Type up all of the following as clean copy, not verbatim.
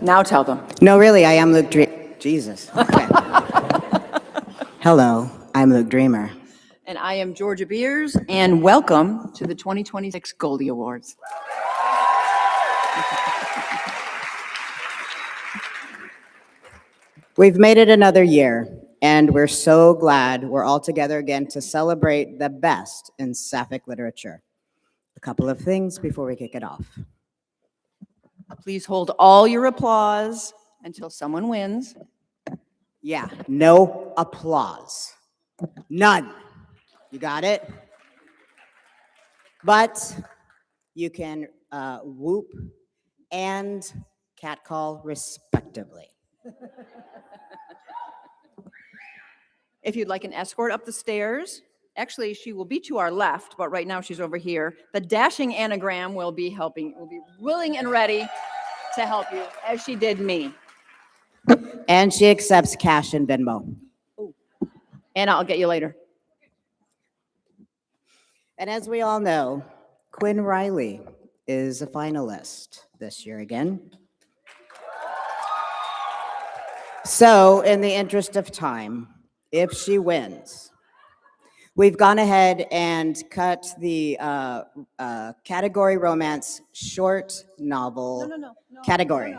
Now tell them. No, really, I am Luke Jesus. Okay. Hello, I'm Luke Dreamer. And I am Georgia Beers, and welcome to the 2026 Goldie Awards. We've made it another year, and we're so glad we're all together again to celebrate the best in sapphic literature. A couple of things before we kick it off. Please hold all your applause until someone wins. Yeah, no applause. None. You got it? But you can whoop and catcall respectively. If you'd like an escort up the stairs, actually, she will be to our left, but right now she's over here. The dashing anagram will be willing and ready to help you, as she did me. And she accepts cash and Venmo. Ooh. And I'll get you later. And as we all know, Quinn Riley is a finalist this year again. So, in the interest of time, if she wins, we've gone ahead and cut the category romance short novel category.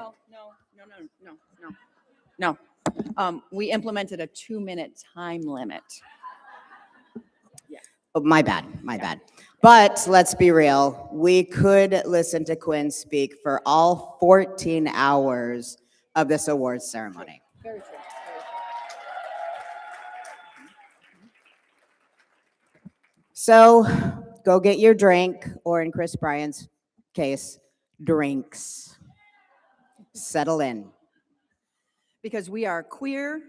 No. We implemented a 2-minute time limit. Yeah. Oh, my bad. But let's be real. We could listen to Quinn speak for all 14 hours of this awards ceremony. Very true. So go get your drink, or in Chris Bryan's case, drinks. Settle in. Because we are queer,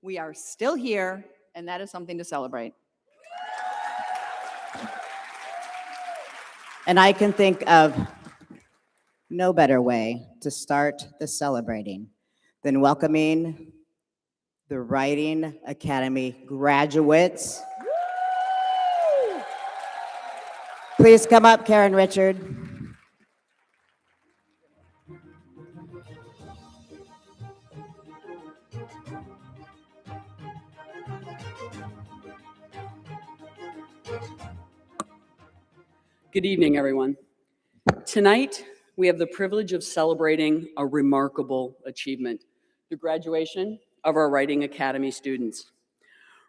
we are still here, and that is something to celebrate. And I can think of no better way to start the celebrating than welcoming the Writing Academy graduates Please come up, Karen Richard. Good evening, everyone. Tonight, we have the privilege of celebrating a remarkable achievement, the graduation of our Writing Academy students.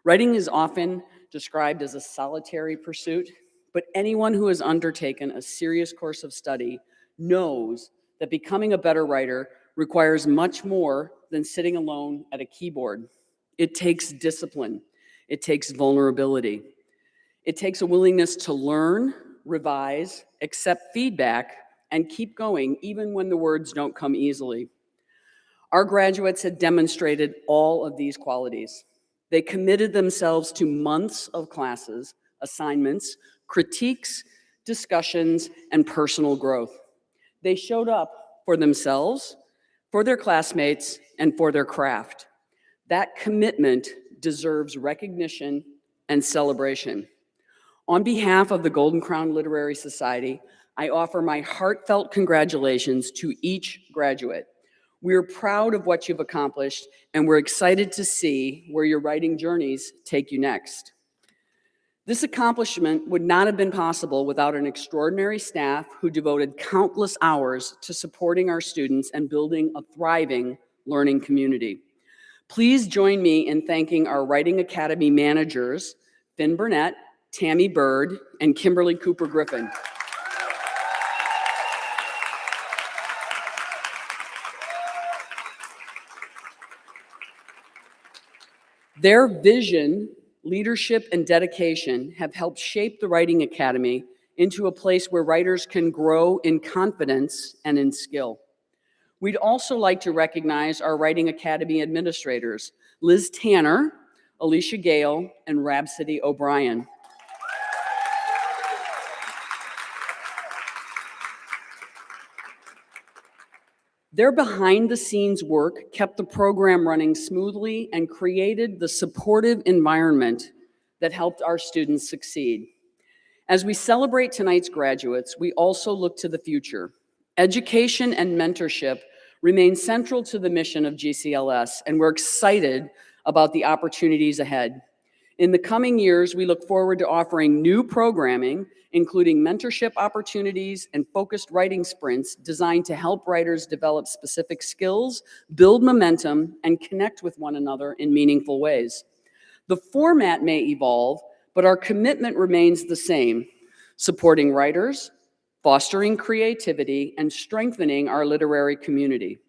Writing is often described as a solitary pursuit, but anyone who has undertaken a serious course of study knows that becoming a better writer requires much more than sitting alone at a keyboard. It takes discipline. It takes vulnerability. It takes a willingness to learn, revise, accept feedback, and keep going even when the words don't come easily. Our graduates had demonstrated all of these qualities. They committed themselves to months of classes, assignments, critiques, discussions, and personal growth. They showed up for themselves, for their classmates, and for their craft. That commitment deserves recognition and celebration. On behalf of the Golden Crown Literary Society, I offer my heartfelt congratulations to each graduate. We're proud of what you've accomplished, and we're excited to see where your writing journeys take you next. This accomplishment would not have been possible without an extraordinary staff who devoted countless hours to supporting our students and building a thriving learning community. Please join me in thanking our Writing Academy managers, Finn Burnett, Tammy Bird, and Kimberly Cooper Griffin. Their vision, leadership, and dedication have helped shape the Writing Academy into a place where writers can grow in confidence and in skill. We'd also like to recognize our Writing Academy administrators, Liz Tanner, Alicia Gale, and Rhapsody O'Brien. Their behind-the-scenes work kept the program running smoothly and created the supportive environment that helped our students succeed. As we celebrate tonight's graduates, we also look to the future. Education and mentorship remain central to the mission of GCLS, and we're excited about the opportunities ahead. In the coming years, we look forward to offering new programming, including mentorship opportunities and focused writing sprints designed to help writers develop specific skills, build momentum, and connect with one another in meaningful ways. The format may evolve, but our commitment remains the same: supporting writers, fostering creativity, and strengthening our literary community.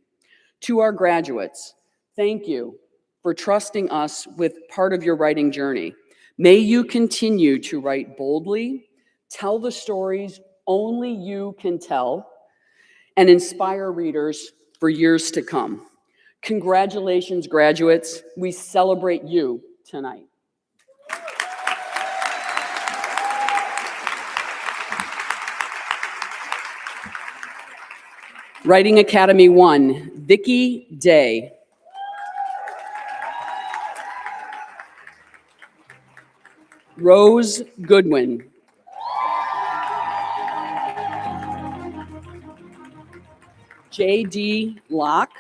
To our graduates, thank you for trusting us with part of your writing journey. May you continue to write boldly, tell the stories only you can tell, and inspire readers for years to come. Congratulations, graduates. We celebrate you tonight. Writing Academy 1, Vicki Day. Rose Goodwin. J.D. Locke.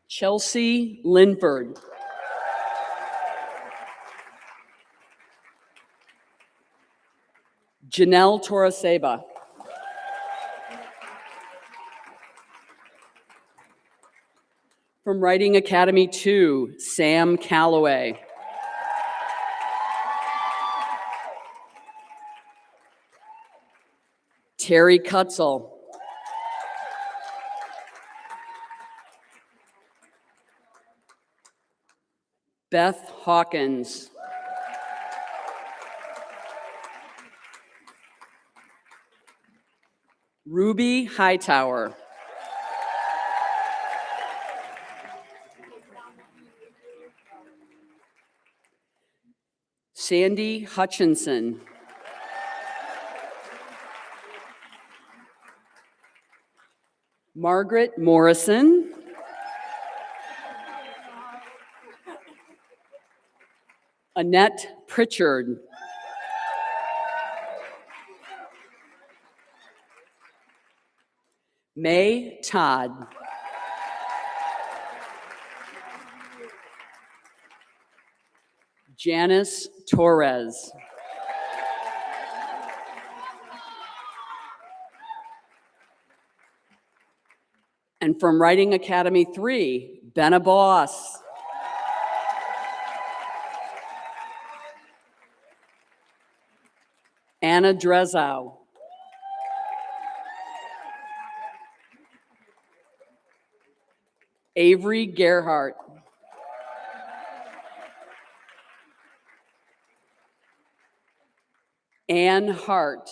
Chelsea Linford. Janelle Torreseba. From Writing Academy 2, Sam Calloway. Terry Cutzel. Beth Hawkins. Ruby Hightower. Sandy Hutchinson. Margaret Morrison. Annette Pritchard. May Todd. Janice Torres. And from Writing Academy 3, Benna Boss. Anna Drezow. Avery Gerhardt. Ann Hart.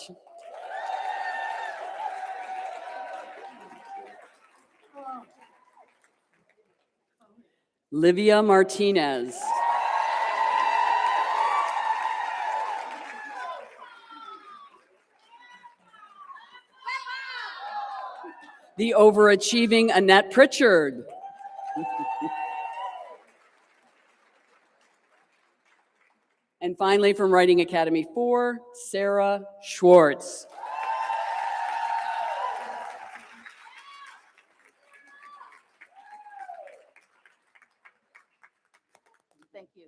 Livia Martinez. The overachieving Annette Pritchard. And finally, from Writing Academy 4, Sarah Schwartz. Thank you.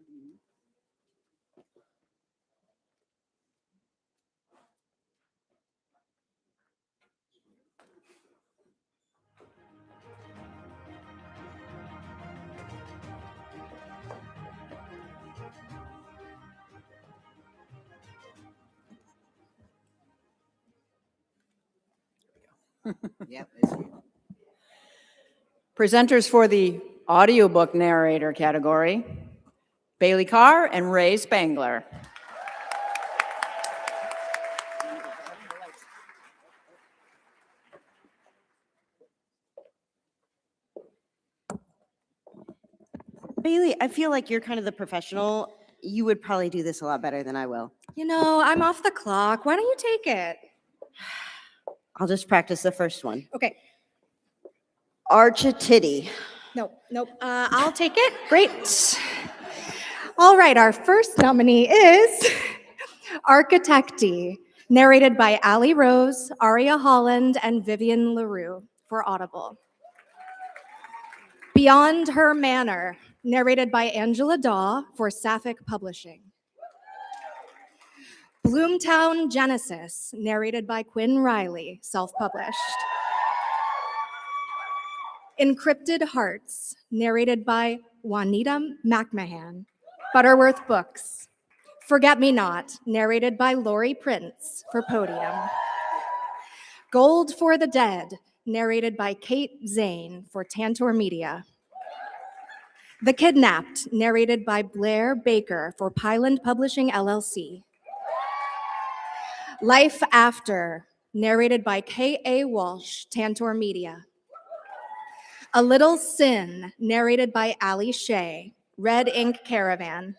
Yep, it's you. Presenters for the audiobook narrator category, Bailey Carr and Ray Spangler. Bailey, I feel like you're kind of the professional. You would probably do this a lot better than I will. You know, I'm off the clock. Why don't you take it? I'll just practice the first one. Okay. Arch a titty. Nope. I'll take it. Great. All right, our first nominee is Architecty, narrated by Allie Rose, Aria Holland, and Vivian LaRue for Audible. Beyond Her Manor, narrated by Angela Daw for Sapphic Publishing. Bloomtown Genesis, narrated by Quinn Riley, self-published. Encrypted Hearts, narrated by Juanita McMahon, Butterworth Books. Forget Me Not, narrated by Lori Prince for Podium. Gold for the Dead, narrated by Kate Zane for Tantor Media. The Kidnapped, narrated by Blair Baker for Pyland Publishing, LLC. Life After, narrated by K.A. Walsh, Tantor Media. A Little Sin, narrated by Ali Shea, Red Ink Caravan.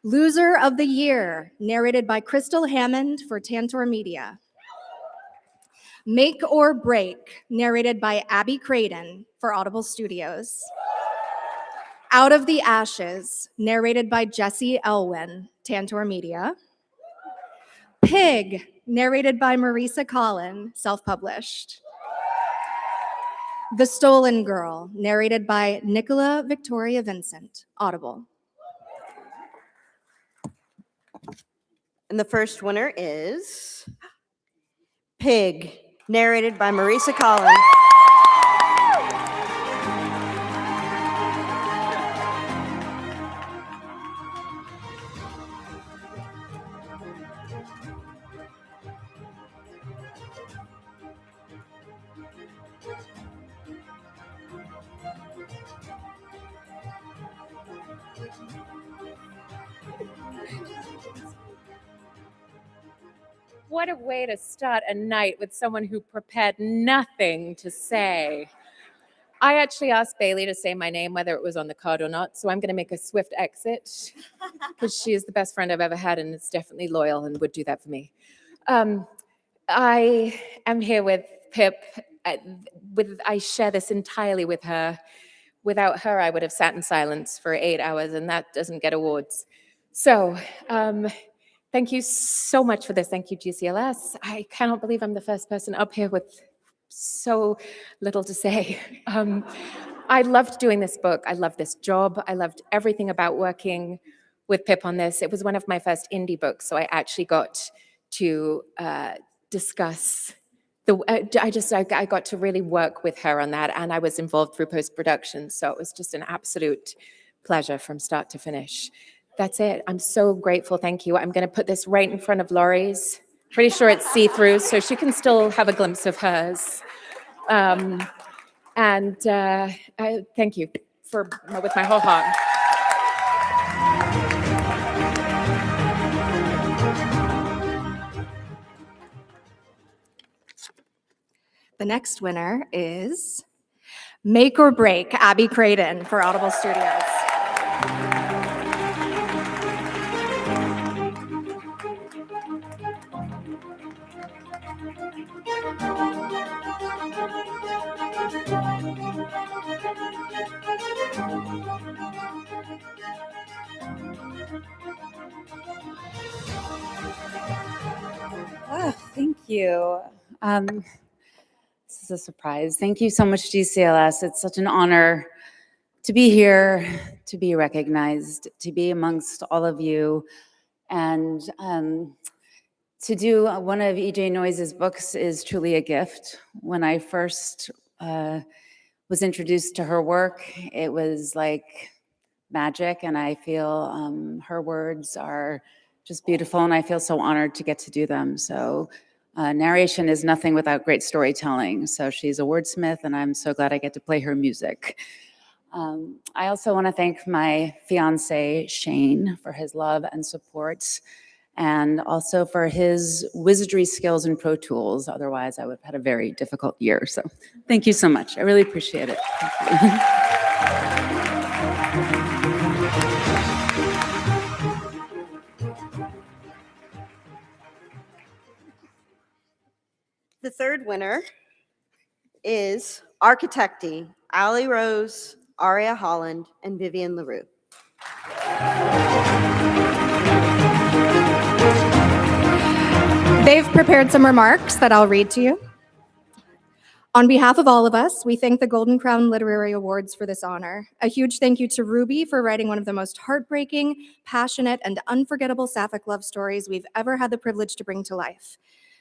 Loser of the Year, narrated by Crystal Hammond for Tantor Media. Make or Break, narrated by Abby Creighton for Audible Studios. Out of the Ashes, narrated by Jesse Elwin, Tantor Media. Pig, narrated by Marisa Collin, self-published. The Stolen Girl, narrated by Nicola Victoria Vincent, Audible. And the first winner is Pig, narrated by Marisa Collins. What a way to start a night with someone who prepared nothing to say. I actually asked Bailey to say my name, whether it was on the card or not, so I'm going to make a swift exit because she is the best friend I've ever had and is definitely loyal and would do that for me. I am here with Pip. I share this entirely with her. Without her, I would have sat in silence for 8 hours, and that doesn't get awards. So thank you so much for this. Thank you, GCLS. I cannot believe I'm the first person up here with so little to say. I loved doing this book. I loved this job. I loved everything about working with Pip on this. It was one of my first indie books, so I actually got to discuss I got to really work with her on that, and I was involved through post-production, so it was just an absolute pleasure from start to finish. That's it. I'm so grateful. Thank you. I'm going to put this right in front of Laurie's. Pretty sure it's see-through, so she can still have a glimpse of hers. I thank you with my whole heart. The next winner is Make or Break, Abby Creighton for Audible Studios. Oh, thank you. This is a surprise. Thank you so much, GCLS. It's such an honor to be here, to be recognized, to be amongst all of you, and to do one of E.J. Noise's books is truly a gift. When I first was introduced to her work, it was like magic, and I feel her words are just beautiful, and I feel so honored to get to do them. So narration is nothing without great storytelling. So she's a wordsmith, and I'm so glad I get to play her music. I also want to thank my fiance, Shane, for his love and support, and also for his wizardry skills in Pro Tools. Otherwise, I would have had a very difficult year. So thank you so much. I really appreciate it. Thank you. The third winner is Architecty, Allie Rose, Aria Holland, and Vivian LaRue. They've prepared some remarks that I'll read to you. On behalf of all of us, we thank the Golden Crown Literary Awards for this honor. A huge thank you to Ruby for writing one of the most heartbreaking, passionate, and unforgettable sapphic love stories we've ever had the privilege to bring to life.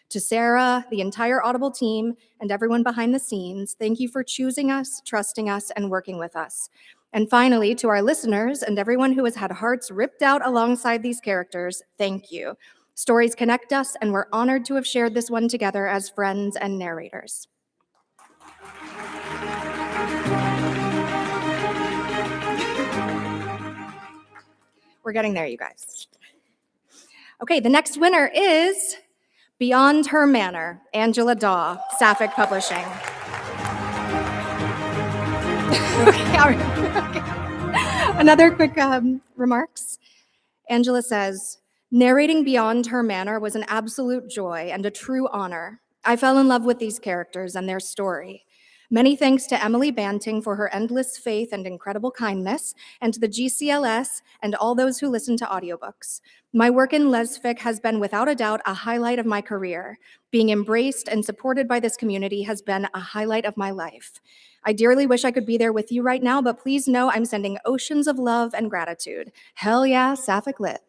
To Sarah, the entire Audible team, and everyone behind the scenes, thank you for choosing us, trusting us, and working with us. And finally, to our listeners and everyone who has had hearts ripped out alongside these characters, thank you. Stories connect us, and we're honored to have shared this one together as friends and narrators. We're getting there, you guys. Okay, the next winner is Beyond Her Manor, Angela Daw, Sapphic Publishing. Another quick remarks. Angela says, narrating Beyond Her Manor was an absolute joy and a true honor. I fell in love with these characters and their story. Many thanks to Emily Banting for her endless faith and incredible kindness, and to the GCLS and all those who listen to audiobooks. My work in Lesfic has been without a doubt a highlight of my career. Being embraced and supported by this community has been a highlight of my life. I dearly wish I could be there with you right now, but please know I'm sending oceans of love and gratitude. Hell yeah, Sapphic lit.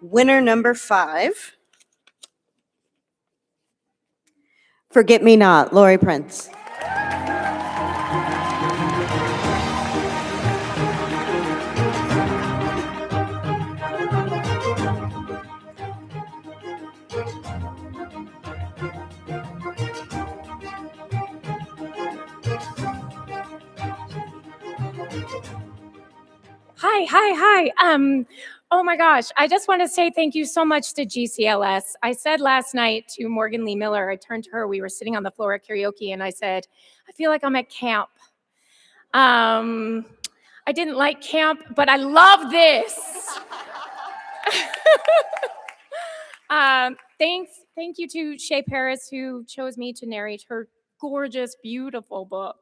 Winner number 5, Forget Me Not, Lori Prince. Hi. Oh my gosh, I just want to say thank you so much to GCLS. I said last night to Morgan Lee Miller, I turned to her, we were sitting on the floor at karaoke, and I said, I feel like I'm at camp. I didn't like camp, but I love this. thank you to Shay Paris, who chose me to narrate her gorgeous, beautiful book.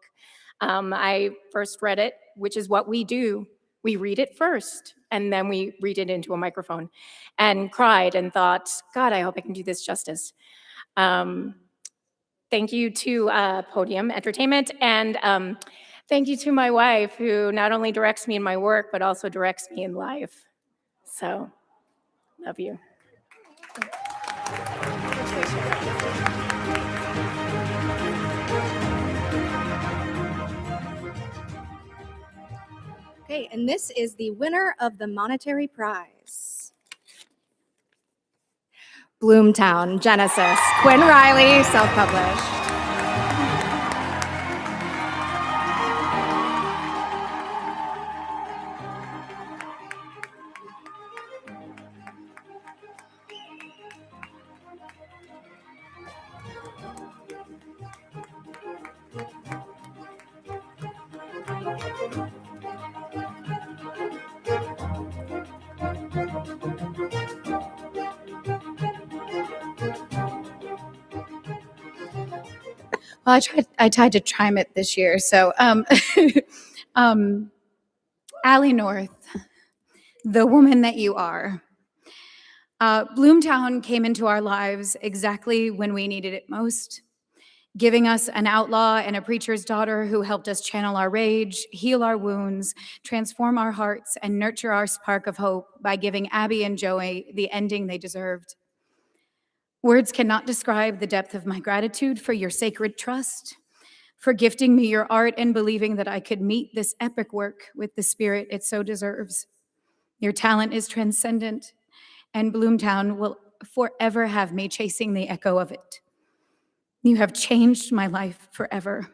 I first read it, which is what we do. We read it first, and then we read it into a microphone, and cried and thought, God, I hope I can do this justice. Thank you to Podium Entertainment, and thank you to my wife, who not only directs me in my work, but also directs me in life. So, love you. Okay, and this is the winner of the monetary prize. Bloomtown, Genesis, Quinn Riley, self-published. Well, I tried to chime it this year. So, Allie North, the woman that you are. Bloomtown came into our lives exactly when we needed it most, giving us an outlaw and a preacher's daughter who helped us channel our rage, heal our wounds, transform our hearts, and nurture our spark of hope by giving Abby and Joey the ending they deserved. Words cannot describe the depth of my gratitude for your sacred trust, for gifting me your art and believing that I could meet this epic work with the spirit it so deserves. Your talent is transcendent, and Bloomtown will forever have me chasing the echo of it. You have changed my life forever.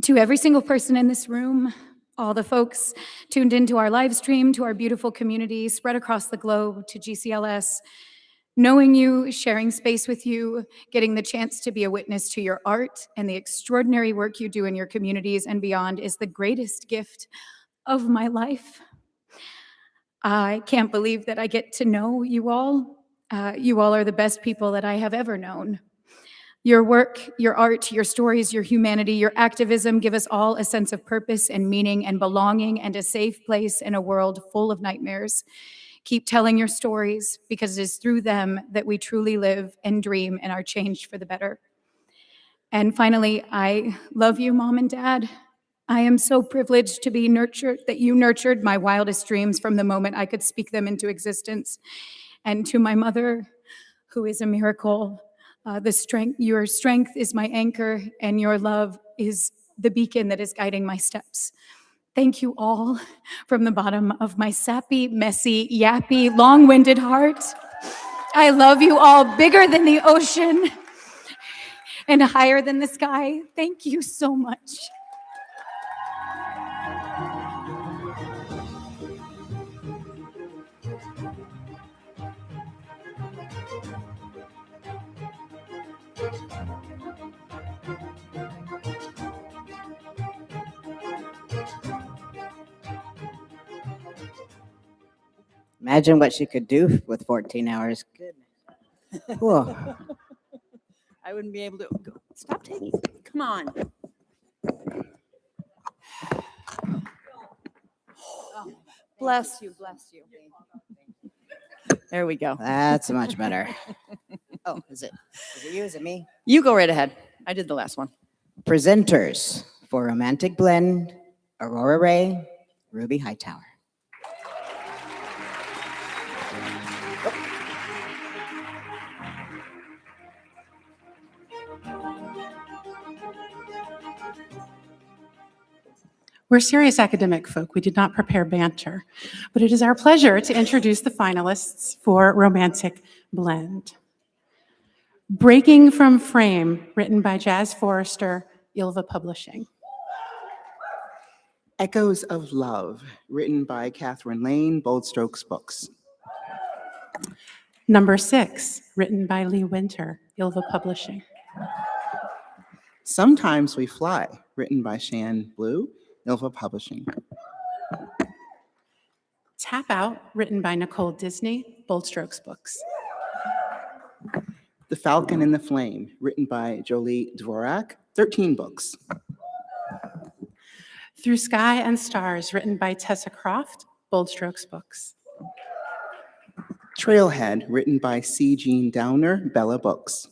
To every single person in this room, all the folks tuned into our live stream, to our beautiful community spread across the globe, to GCLS, knowing you, sharing space with you, getting the chance to be a witness to your art and the extraordinary work you do in your communities and beyond is the greatest gift of my life. I can't believe that I get to know you all. You all are the best people that I have ever known. Your work, your art, your stories, your humanity, your activism give us all a sense of purpose and meaning and belonging and a safe place in a world full of nightmares. Keep telling your stories, because it is through them that we truly live and dream and are changed for the better. And finally, I love you, Mom and Dad. I am so privileged to be nurtured, that you nurtured my wildest dreams from the moment I could speak them into existence. And to my mother, who is a miracle, your strength is my anchor, and your love is the beacon that is guiding my steps. Thank you all from the bottom of my sappy, messy, yappy, long-winded heart. I love you all bigger than the ocean and higher than the sky. Thank you so much. Imagine what she could do with 14 hours. Goodness. Whoa. I wouldn't be able to go. Stop taking. Come on. Bless you, bless you. There we go. That's much better. Oh, is it you? Is it me? You go right ahead. I did the last one. Presenters for Romantic Blend, Aurora Ray, Ruby Hightower. We're serious academic folk. We did not prepare banter, but it is our pleasure to introduce the finalists for Romantic Blend. Breaking from Frame, written by Jazz Forrester, Ylva Publishing. Echoes of Love, written by Catherine Lane, Bold Strokes Books. Number 6, written by Lee Winter, Ylva Publishing. Sometimes We Fly, written by Shan Blue, Ylva Publishing. Tap Out, written by Nicole Disney, Bold Strokes Books. The Falcon and the Flame, written by Jolie Dvorak, 13 books. Through Sky and Stars, written by Tessa Croft, Bold Strokes Books. Trailhead, written by C. Jean Downer, Bella Books.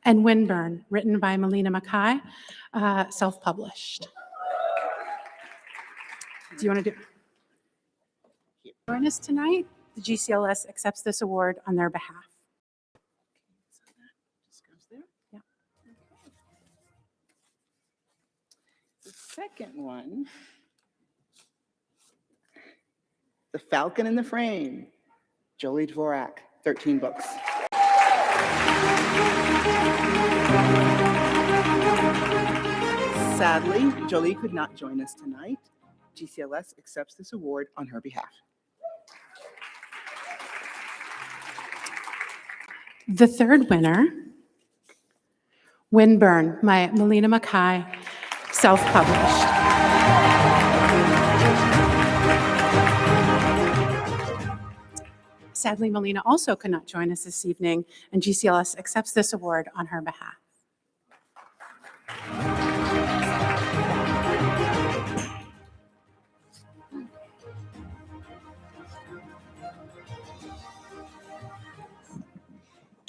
And Windburn, written by Melina Mackay, self-published. Do you want to join us tonight? The GCLS accepts this award on their behalf. Yeah. The second one, The Falcon and the Frame, Jolie Dvorak, 13 books. Sadly, Jolie could not join us tonight. GCLS accepts this award on her behalf. The third winner, Windburn by Melina Mackay, self-published. Sadly, Melina also could not join us this evening, and GCLS accepts this award on her behalf.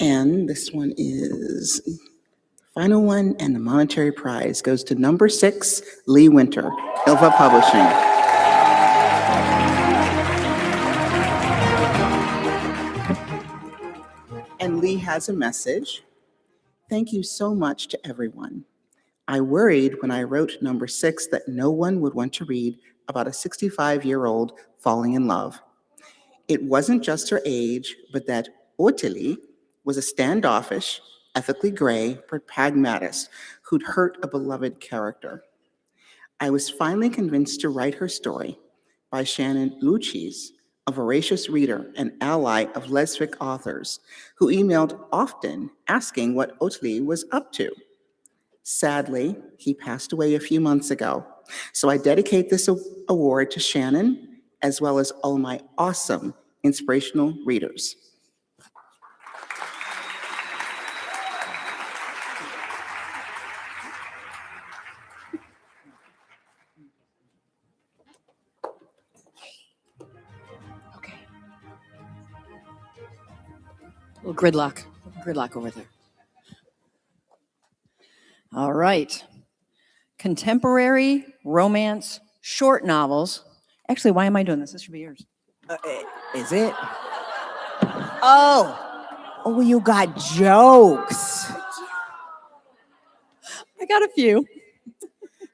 And this one is the final one, and the monetary prize goes to number 6, Lee Winter, Ilva Publishing. And Lee has a message. Thank you so much to everyone. I worried when I wrote number 6 that no one would want to read about a 65-year-old falling in love. It wasn't just her age, but that Ottilie was a standoffish, ethically gray pragmatist who'd hurt a beloved character. I was finally convinced to write her story by Shannon Lucchese, a voracious reader and ally of lesfic authors who emailed often asking what Ottilie was up to. Sadly, he passed away a few months ago, so I dedicate this award to Shannon, as well as all my awesome inspirational readers. Little gridlock over there. All right. Contemporary romance short novels. Actually, why am I doing this? This should be yours. Is it? Oh, you got jokes. I got a few.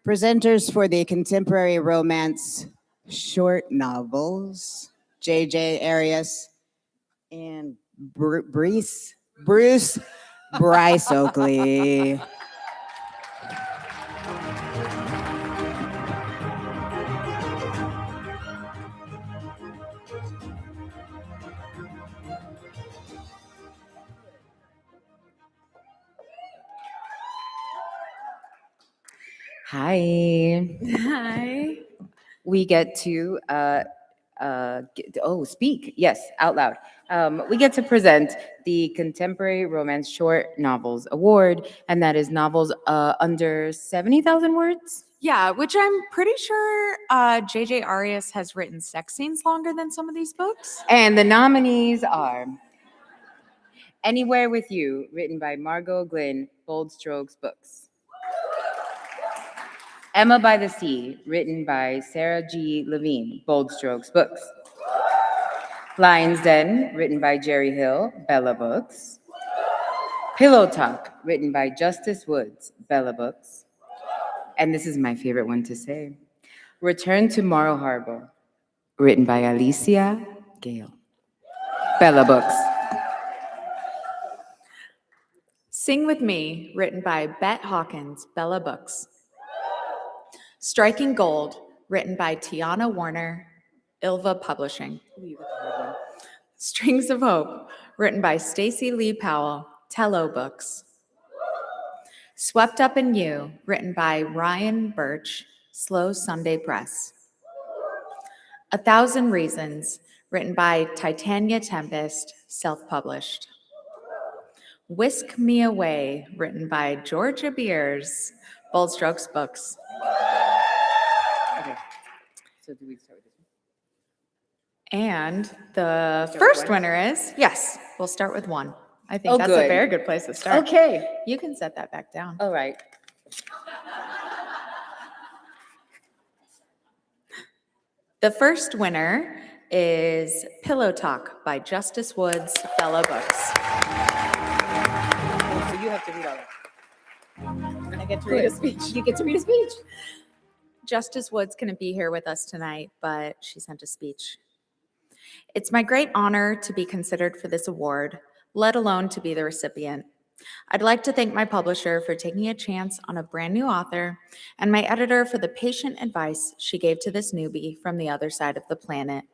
Presenters for the contemporary romance short novels, J.J. Arias and Bruce Bryce Oakley. Hi. Hi. We get to speak. Yes, out loud. We get to present the Contemporary Romance Short Novels Award, and that is novels under 70,000 words. Yeah, which I'm pretty sure J.J. Arias has written sex scenes longer than some of these books. And the nominees are Anywhere with You, written by Margot Glynn, Bold Strokes Books. Emma by the Sea, written by Sarah G. Levine, Bold Strokes Books. Lion's Den, written by Jerry Hill, Bella Books. Pillow Talk, written by Justice Woods, Bella Books. And this is my favorite one to say. Return to Morrow Harbor, written by Alicia Gale, Bella Books. Sing With Me, written by Bet Hawkins, Bella Books. Striking Gold, written by Tiana Warner, Ilva Publishing. Strings of Hope, written by Stacy Lee Powell, Tello Books. Swept Up in You, written by Ryan Birch, Slow Sunday Press. 1,000 Reasons, written by Titania Tempest, self-published. Whisk Me Away, written by Georgia Beers, Bold Strokes Books. Okay. So do we start with this one? And the Start first with one? winner is, yes, we'll start with one. I think Oh, that's a good. very good place to start. Okay. You can set that back down. All right. The first winner is Pillow Talk by Justice Woods, Bella Books. So you have to read all that. And I get to read a speech. You get to read a speech. Justice Woods couldn't be here with us tonight, but she sent a speech. It's my great honor to be considered for this award, let alone to be the recipient. I'd like to thank my publisher for taking a chance on a brand new author and my editor for the patient advice she gave to this newbie from the other side of the planet.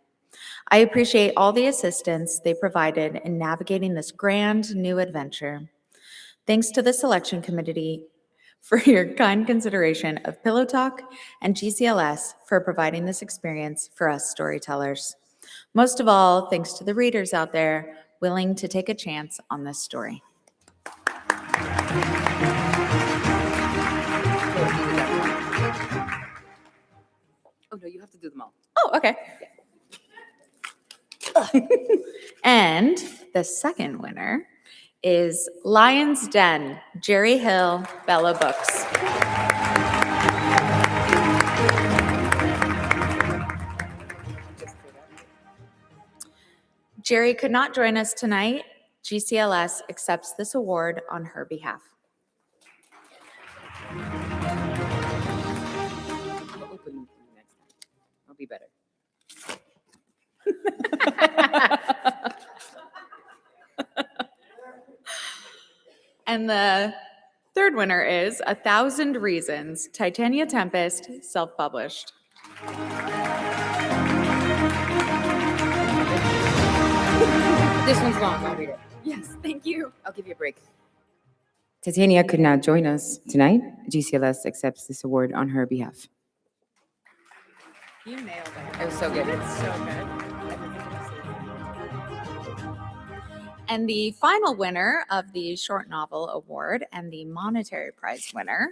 I appreciate all the assistance they provided in navigating this grand new adventure. Thanks to the selection committee for your kind consideration of Pillow Talk and GCLS for providing this experience for us storytellers. Most of all, thanks to the readers out there willing to take a chance on this story. Oh, no, you have to do them all. Oh, okay. And the second winner is Lion's Den, Jerry Hill, Bella Books. Jerry could not join us tonight. GCLS accepts this award on her behalf. I'll open them for you next time. I'll be better. And the third winner is 1,000 Reasons, Titania Tempest, self-published. This one's long. I'll read it. Yes, thank you. I'll give you a break. Titania could not join us tonight. GCLS accepts this award on her behalf. You nailed it. It was so good. It's so good. And the final winner of the Short Novel Award and the monetary prize winner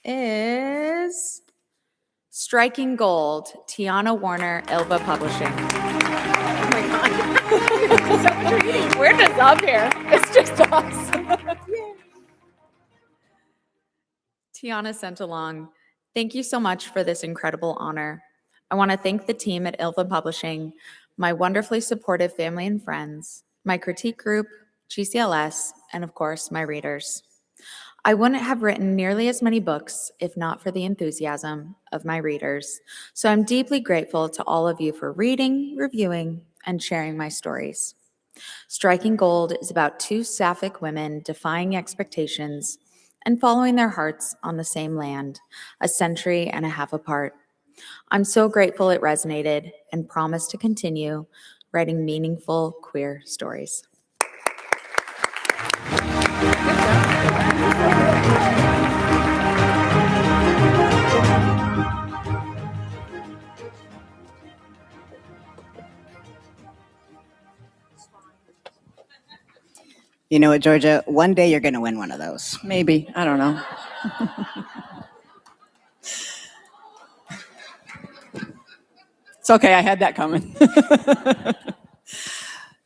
is Striking Gold, Tiana Warner, Ilva Publishing. Oh my God. We're just up here. It's just us. Tiana sent along, thank you so much for this incredible honor. I want to thank the team at Ilva Publishing, my wonderfully supportive family and friends, my critique group, GCLS, and of course, my readers. I wouldn't have written nearly as many books if not for the enthusiasm of my readers. So I'm deeply grateful to all of you for reading, reviewing, and sharing my stories. Striking Gold is about two sapphic women defying expectations and following their hearts on the same land, a century and a half apart. I'm so grateful it resonated and promise to continue writing meaningful queer stories. You know what, Georgia? One day you're going to win one of those. Maybe, I don't know. It's okay, I had that coming.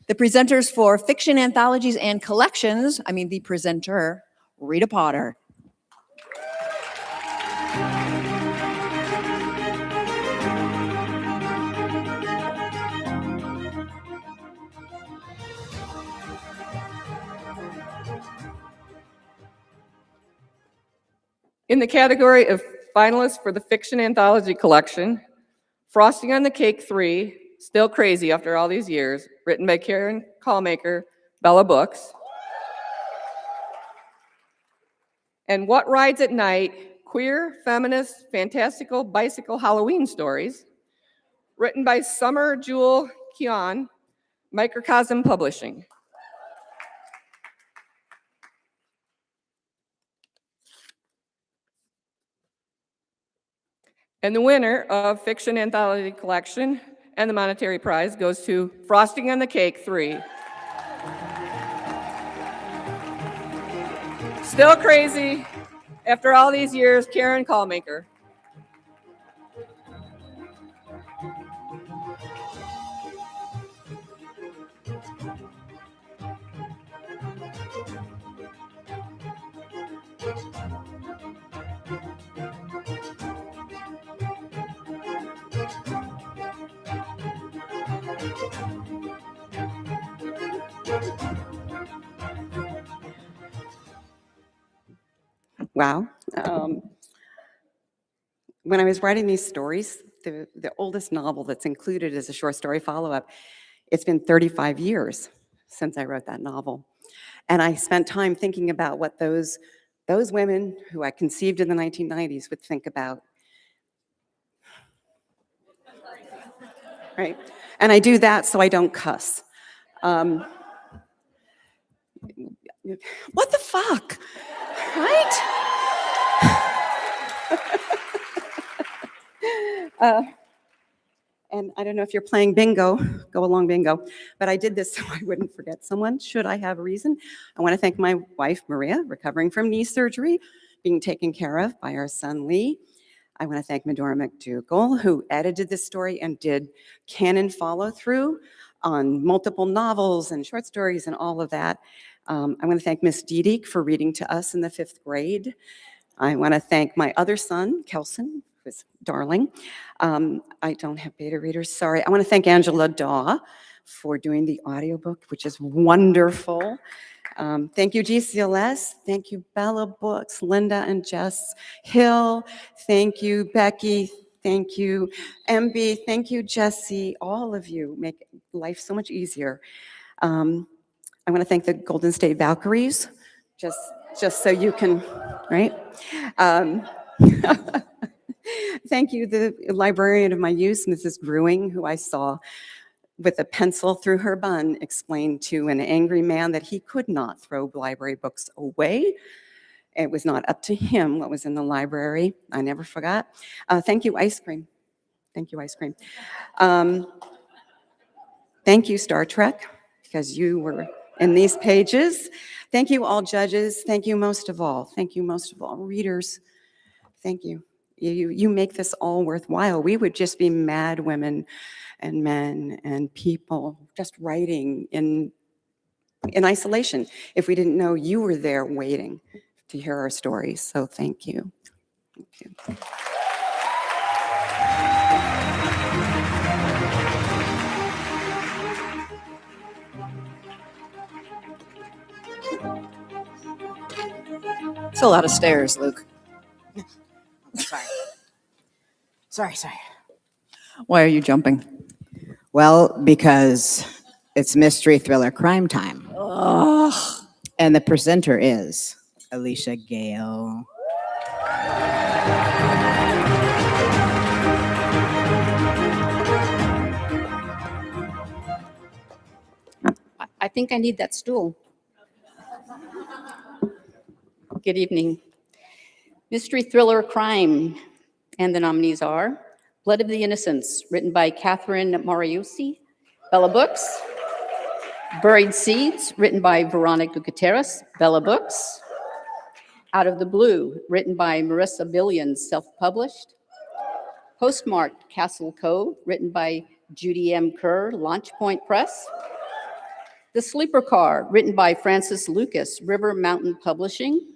The presenters for fiction anthologies and collections, the presenter, Rita Potter. In the category of finalists for the Fiction Anthology Collection, Frosting on the Cake 3, Still Crazy After All These Years, written by Karen Callmaker, Bella Books. And What Rides at Night, Queer, Feminist, Fantastical Bicycle Halloween Stories, written by Summer Jewel Kion, Microcosm Publishing. And the winner of Fiction Anthology Collection and the monetary prize goes to Frosting on the Cake 3. Still crazy after all these years, Karen Callmaker. Wow. When I was writing these stories, the oldest novel that's included as a short story follow-up, it's been 35 years since I wrote that novel. And I spent time thinking about what those women who I conceived in the 1990s would think about. Right? And I do that so I don't cuss. What the fuck? Right? And I don't know if you're playing bingo, go along bingo, but I did this so I wouldn't forget someone, should I have a reason. I want to thank my wife, Maria, recovering from knee surgery, being taken care of by our son, Lee. I want to thank Medora McDougall, who edited this story and did canon follow-through on multiple novels and short stories and all of that. I want to thank Miss Deedick for reading to us in the 5th grade. I want to thank my other son, Kelson, who's darling. I don't have beta readers, sorry. I want to thank Angela Daw for doing the audiobook, which is wonderful. Thank you, GCLS. Thank you, Bella Books, Linda and Jess Hill. Thank you, Becky. Thank you, MB. Thank you, Jesse. All of you make life so much easier. I want to thank the Golden State Valkyries, just so you can, right? Thank you, the librarian of my youth, Mrs. Brewing, who I saw with a pencil through her bun explain to an angry man that he could not throw library books away. It was not up to him what was in the library. I never forgot. Thank you, ice cream. Thank you, ice cream. Thank you, Star Trek, because you were in these pages. Thank you, all judges. Thank you most of all. Thank you most of all, readers. Thank you. You make this all worthwhile. We would just be mad women and men and people just writing in isolation if we didn't know you were there waiting to hear our stories. So thank you. Thank you. It's a lot of stairs, Luke. Sorry. Why are you jumping? Well, because it's mystery thriller crime time. Ugh. And the presenter is Alicia Gale. I think I need that stool. Good evening. Mystery thriller crime, and the nominees are Blood of the Innocents, written by Catherine Mariusi, Bella Books. Buried Seeds, written by Veronica Gutierrez, Bella Books. Out of the Blue, written by Marissa Billions, self-published. Postmarked Castle Cove, written by Judy M. Kerr, Launch Point Press. The Sleeper Car, written by Francis Lucas, River Mountain Publishing.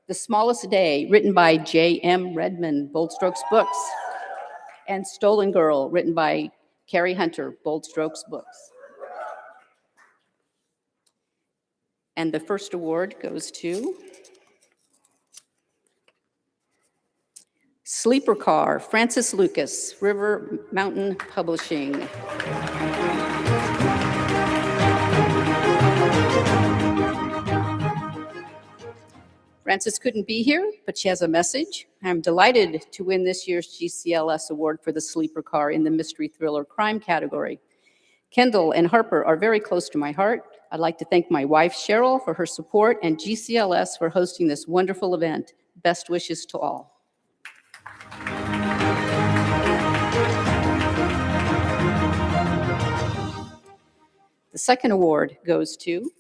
The Smallest Day, written by J.M. Redmann, Bold Strokes Books. And Stolen Girl, written by Carrie Hunter, Bold Strokes Books. And the first award goes to Sleeper Car, Francis Lucas, River Mountain Publishing. Frances couldn't be here, but she has a message. I'm delighted to win this year's GCLS Award for the Sleeper Car in the Mystery Thriller Crime category. Kendall and Harper are very close to my heart. I'd like to thank my wife, Cheryl, for her support, and GCLS for hosting this wonderful event. Best wishes to all. The second award goes to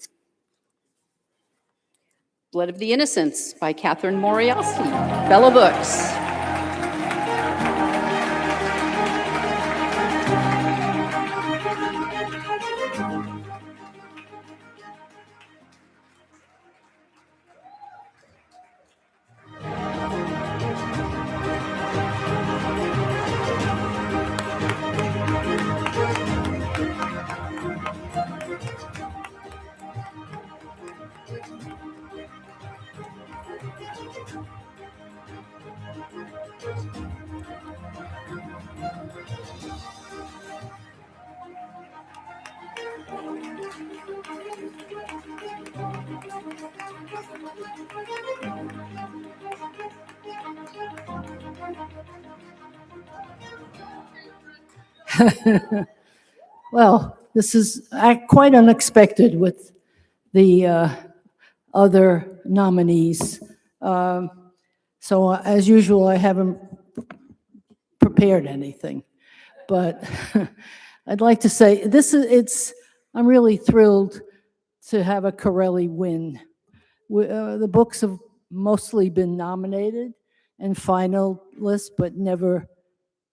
Blood of the Innocents by Catherine Moriarty, Bella Books. Well, this is quite unexpected with the other nominees. So as usual, I haven't prepared anything, but I'd like to say I'm really thrilled to have a Corelli win. The books have mostly been nominated and finalists, but never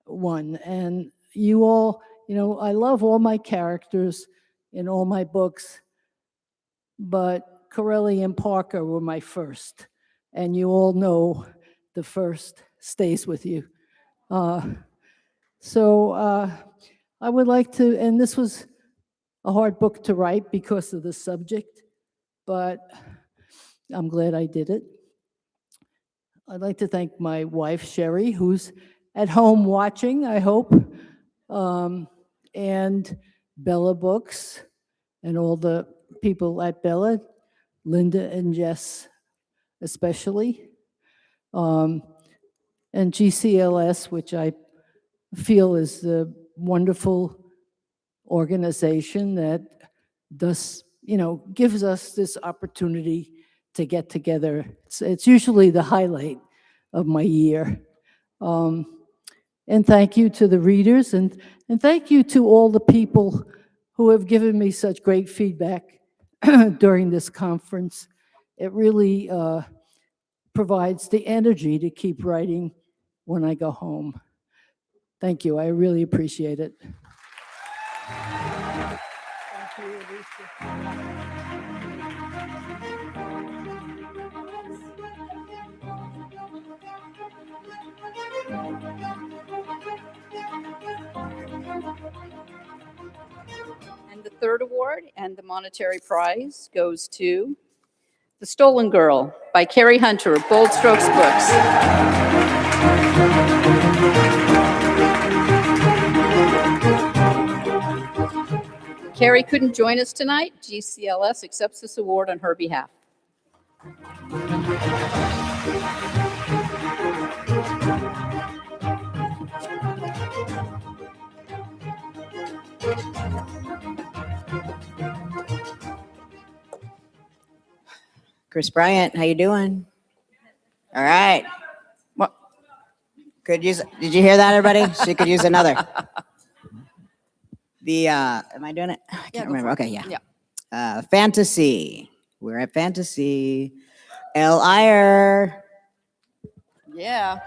won. And you all, I love all my characters in all my books, but Corelli and Parker were my first. And you all know the first stays with you. So I would like to, and this was a hard book to write because of the subject, but I'm glad I did it. I'd like to thank my wife, Sherry, who's at home watching, I hope, and Bella Books, and all the people at Bella, Linda and Jess especially, and GCLS, which I feel is the wonderful organization that does, gives us this opportunity to get together. It's usually the highlight of my year. And thank you to the readers, and thank you to all the people who have given me such great feedback during this conference. It really provides the energy to keep writing when I go home. Thank you. I really appreciate it. Thank you, Alicia. And the third award and the monetary prize goes to The Stolen Girl by Carrie Hunter of Bold Strokes Books. Carrie couldn't join us tonight. GCLS accepts this award on her behalf. Chris Bryant, how you doing? All right. What? Did you hear that, everybody? She could use another. Am I doing it? I can't remember. Okay, yeah. Fantasy. We're at Fantasy. L. Iyer. Yeah.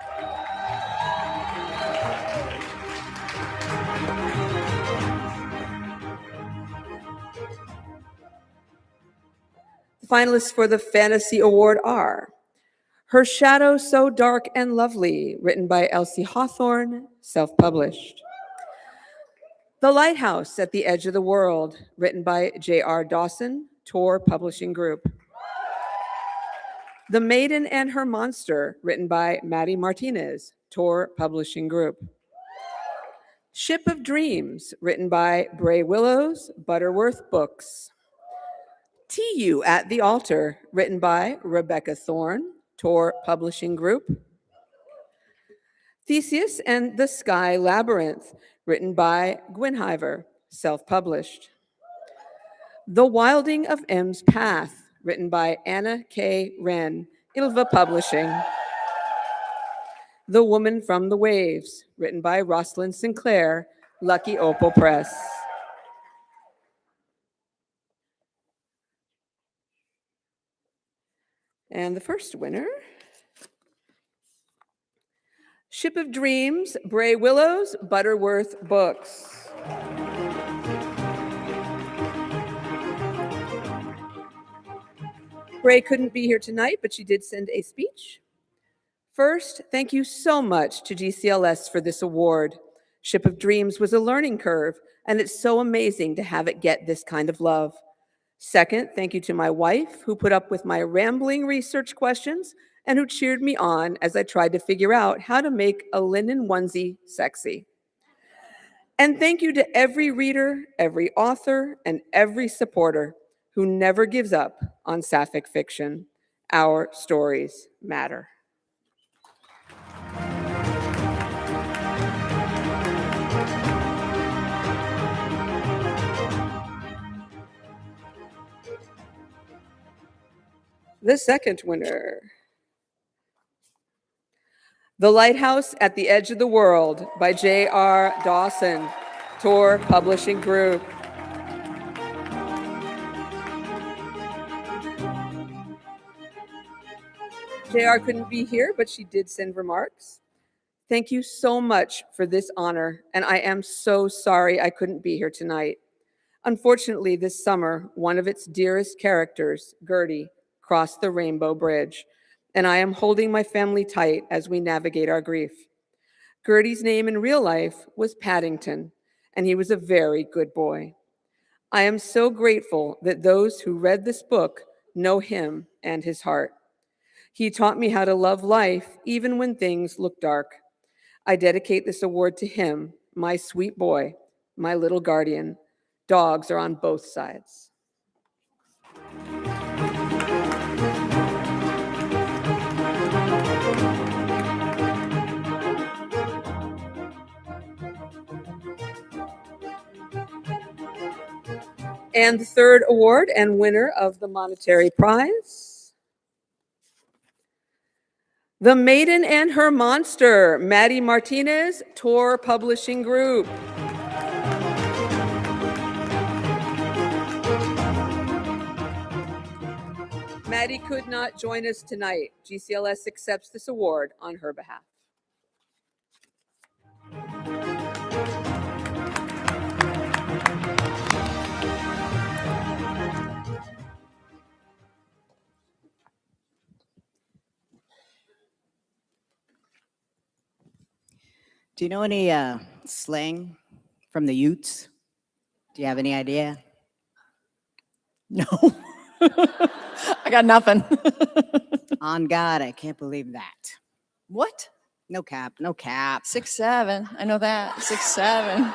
The finalists for the Fantasy Award are Her Shadow So Dark and Lovely, written by Elsie Hawthorne, self-published. The Lighthouse at the Edge of the World, written by J.R. Dawson, Tor Publishing Group. The Maiden and Her Monster, written by Maddie Martinez, Tor Publishing Group. Ship of Dreams, written by Bray Willows, Butterworth Books. T.U. at the Altar, written by Rebecca Thorne, Tor Publishing Group. Theseus and the Sky Labyrinth, written by Gwynhiver, self-published. The Wilding of M's Path, written by Anna K. Wren, Ilva Publishing. The Woman from the Waves, written by Rosalind Sinclair, Lucky Opal Press. And the first winner, Ship of Dreams, Bray Willows, Butterworth Books. Bray couldn't be here tonight, but she did send a speech. First, thank you so much to GCLS for this award. Ship of Dreams was a learning curve, and it's so amazing to have it get this kind of love. Second, thank you to my wife, who put up with my rambling research questions and who cheered me on as I tried to figure out how to make a linen onesie sexy. And thank you to every reader, every author, and every supporter who never gives up on sapphic fiction. Our stories matter. The second winner, The Lighthouse at the Edge of the World by J.R. Dawson, Tor Publishing Group. J.R. couldn't be here, but she did send remarks. Thank you so much for this honor, and I am so sorry I couldn't be here tonight. Unfortunately, this summer, one of its dearest characters, Gertie, crossed the Rainbow Bridge, and I am holding my family tight as we navigate our grief. Gertie's name in real life was Paddington, and he was a very good boy. I am so grateful that those who read this book know him and his heart. He taught me how to love life even when things look dark. I dedicate this award to him, my sweet boy, my little guardian. Dogs are on both sides. And the third award and winner of the monetary prize, The Maiden and Her Monster, Maddie Martinez, Tor Publishing Group. Maddie could not join us tonight. GCLS accepts this award on her behalf. Do you know any slang from the Utes? Do you have any idea? No. I got nothing. On God, I can't believe that. What? No cap, no cap. 6'7". I know that. 6'7".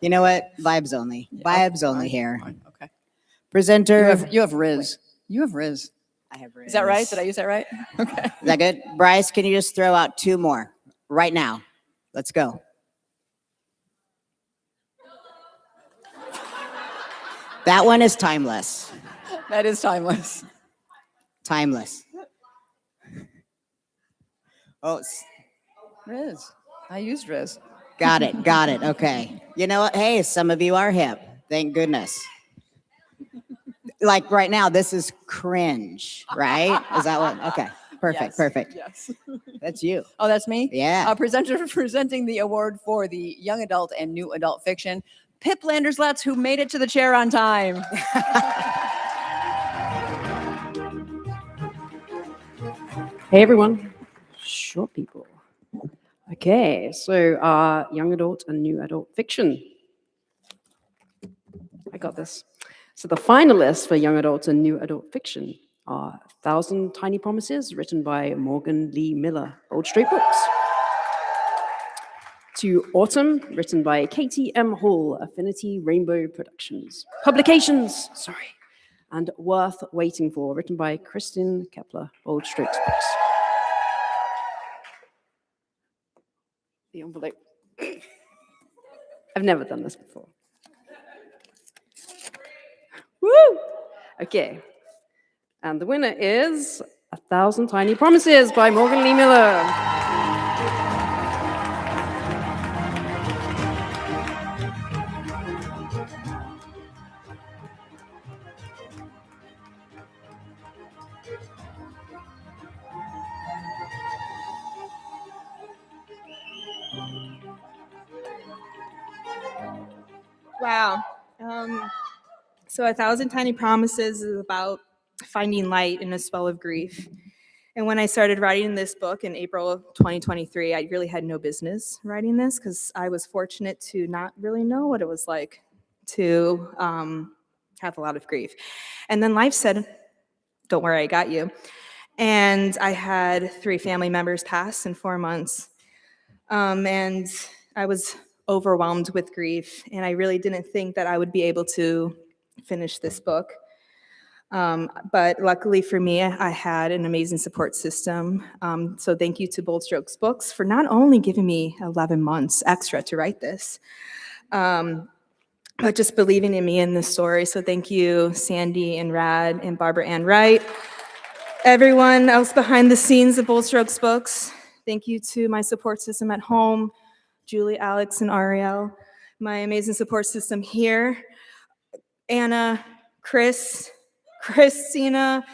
You know what? Vibes only. Vibes only fine, here. fine, okay. Presenter. You have Riz. You have Riz. I have Riz. Is that right? Did I use that right? Okay. Is that good? Bryce, can you just throw out 2 more right now? Let's go. That one is timeless. That is timeless. Timeless. Oh, Riz. I used Riz. got it. Got it. Okay. You know what? Hey, some of you are hip. Thank goodness. Like right now, this is cringe, right? Is that what? Okay. Perfect. Yes, Perfect. Yes. That's you. Oh, that's me? Yeah. Presenter presenting the award for the young adult and new adult fiction, Pip Landers-Letts, who made it to the chair on time. Hey everyone, short people. Okay, so young adult and new adult fiction. I got this. So the finalists for young adult and new adult fiction are 1,000 Tiny Promises, written by Morgan Lee Miller, Old Street Books. To Autumn, written by Katie M. Hall, Affinity Rainbow Publications, sorry. And Worth Waiting For, written by Kristen Kepler, Old Street Books. The envelope. I've never done this before. Woo! Okay. And the winner is 1,000 Tiny Promises by Morgan Lee Miller. Wow. So A Thousand Tiny Promises is about finding light in a spell of grief. And when I started writing this book in April of 2023, I really had no business writing this because I was fortunate to not really know what it was like to have a lot of grief. And then life said, don't worry, I got you. And I had 3 family members pass in 4 months. And I was overwhelmed with grief, and I really didn't think that I would be able to finish this book. But luckily for me, I had an amazing support system. So thank you to Bold Strokes Books for not only giving me 11 months extra to write this, but just believing in me in this story. So thank you, Sandy and Rad and Barbara Ann Wright, everyone else behind the scenes of Bold Strokes Books. Thank you to my support system at home, Julie, Alex, and Ariel, my amazing support system here, Anna, Chris, Christina,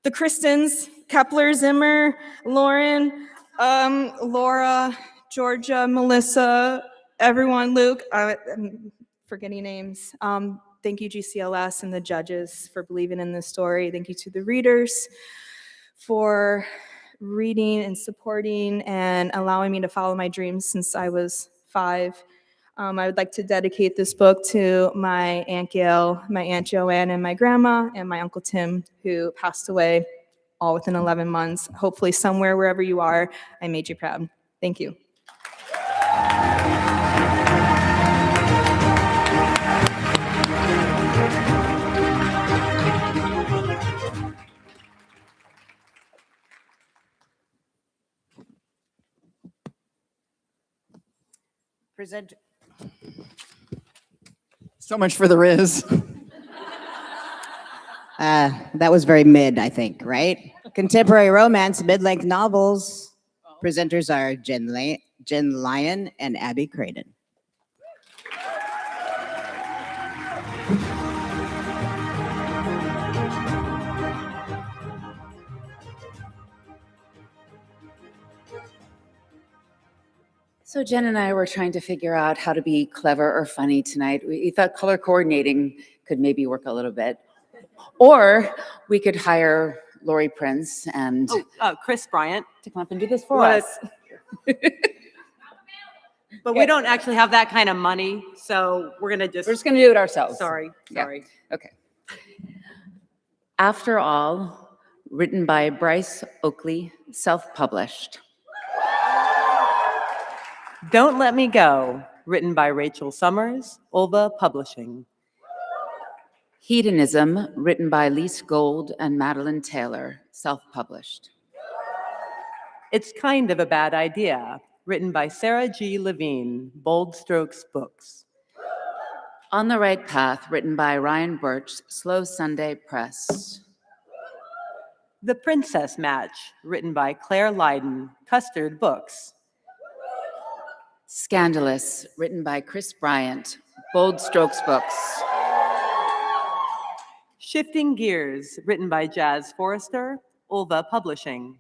the Kristens, Kepler, Zimmer, Lauren, Laura, Georgia, Melissa, everyone, Luke, I'm forgetting names. Thank you, GCLS and the judges, for believing in this story. Thank you to the readers for reading and supporting and allowing me to follow my dreams since I was 5. I would like to dedicate this book to my Aunt Gail, my Aunt Joanne, and my grandma, and my Uncle Tim, who passed away all within 11 months. Hopefully somewhere, wherever you are, I made you proud. Thank you. Present. So much for the Riz. That was very mid, I think, right? Contemporary romance, mid-length novels. Presenters are Jen Lyon and Abby Craden. So Jen and I were trying to figure out how to be clever or funny tonight. We thought color coordinating could maybe work a little bit. Or we could hire Lori Prince and Chris Bryant to come up and do this for us. But we don't actually have that kind of money, so we're We're just gonna do it ourselves. Sorry. Okay. After All, written by Bryce Oakley, self-published. Don't Let Me Go, written by Rachel Summers, Ulva Publishing. Hedonism, written by Lise Gold and Madeline Taylor, self-published. It's Kind of a Bad Idea, written by Sarah G. Levine, Bold Strokes Books. On the Right Path, written by Ryan Birch, Slow Sunday Press. The Princess Match, written by Claire Lydon, Custard Books. Scandalous, written by Chris Bryant, Bold Strokes Books. Shifting Gears, written by Jazz Forrester, Ulva Publishing.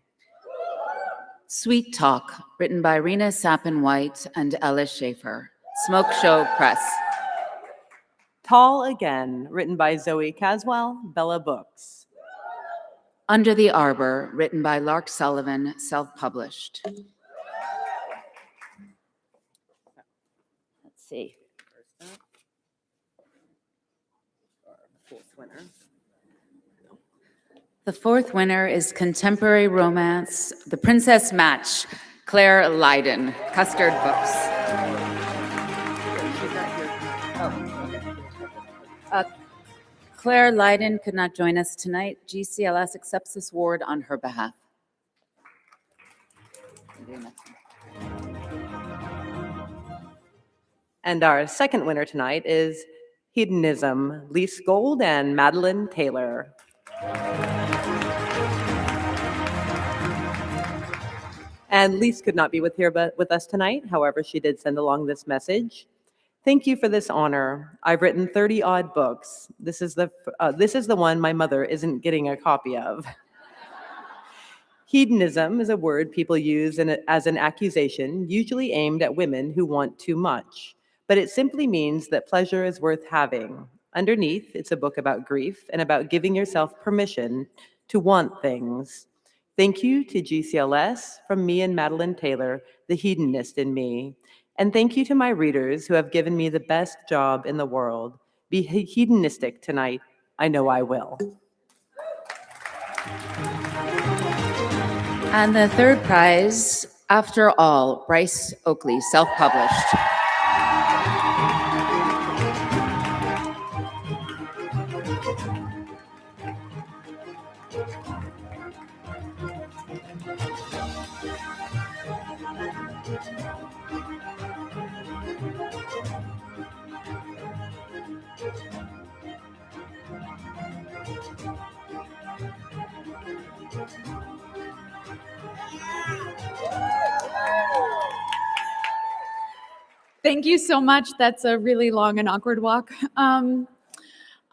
Sweet Talk, written by Rena Sappin-White and Ellis Schaefer, Smoke Show Press. Tall Again, written by Zoe Caswell, Bella Books. Under the Arbor, written by Lark Sullivan, self-published. Let's see. The fourth winner is contemporary romance, The Princess Match, Claire Lydon, Custard Books. Claire Lydon could not join us tonight. GCLS accepts this award on her behalf. And our second winner tonight is Hedonism, Lise Gold and Madeline Taylor. And Lise could not be with us tonight. However, she did send along this message. Thank you for this honor. I've written 30-odd books. This is the one my mother isn't getting a copy of. Hedonism is a word people use as an accusation, usually aimed at women who want too much. but it simply means that pleasure is worth having. Underneath, it's a book about grief and about giving yourself permission to want things. Thank you to GCLS from me and Madeline Taylor, the hedonist in me. And thank you to my readers who have given me the best job in the world. Be hedonistic tonight. I know I will. And the third prize, After All, Bryce Oakley, self-published. Thank you so much. That's a really long and awkward walk.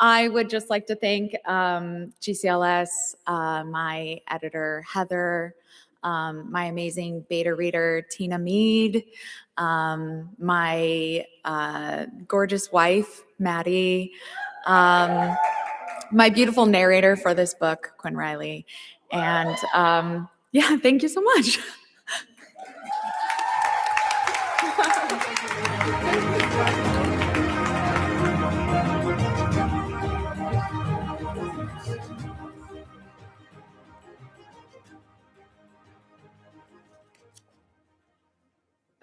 I would just like to thank GCLS, my editor, Heather, my amazing beta reader, Tina Mead, my gorgeous wife, Maddie, my beautiful narrator for this book, Quinn Riley. And yeah, thank you so much.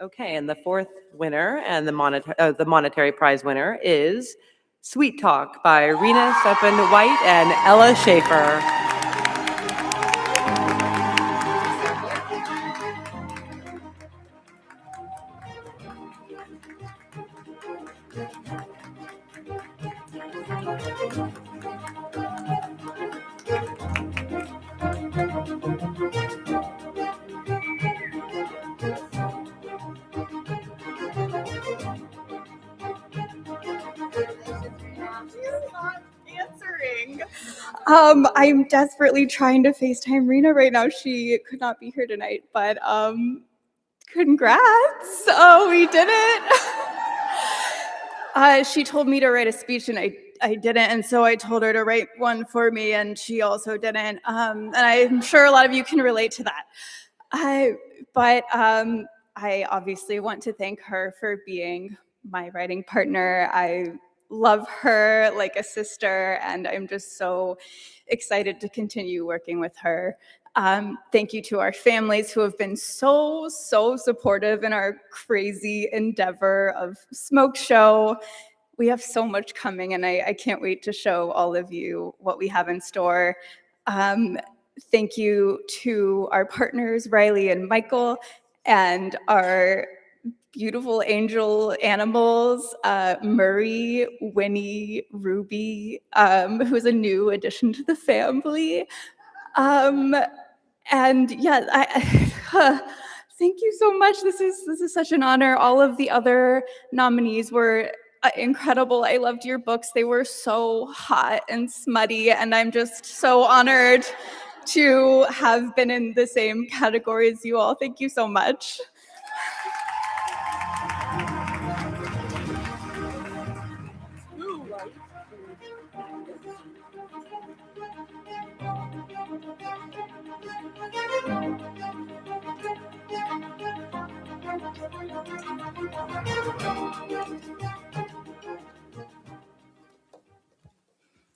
Okay, and the fourth winner and the monetary prize winner is Sweet Talk by Rena Steppen White and Ella Schaefer. Answering. I'm desperately trying to FaceTime Rena right now. She could not be here tonight, but congrats. Oh, we did it. She told me to write a speech and I didn't, and so I told her to write one for me, and she also didn't. And I'm sure a lot of you can relate to that. But I obviously want to thank her for being my writing partner. I love her like a sister, and I'm just so excited to continue working with her. Thank you to our families who have been so supportive in our crazy endeavor of Smoke Show. We have so much coming, and I can't wait to show all of you what we have in store. Thank you to our partners, Riley and Michael, and our beautiful angel animals, Murray, Winnie, Ruby, who's a new addition to the family. And yeah, thank you so much. This is such an honor. All of the other nominees were incredible. I loved your books. They were so hot and smutty, and I'm just so honored to have been in the same category as you all. Thank you so much.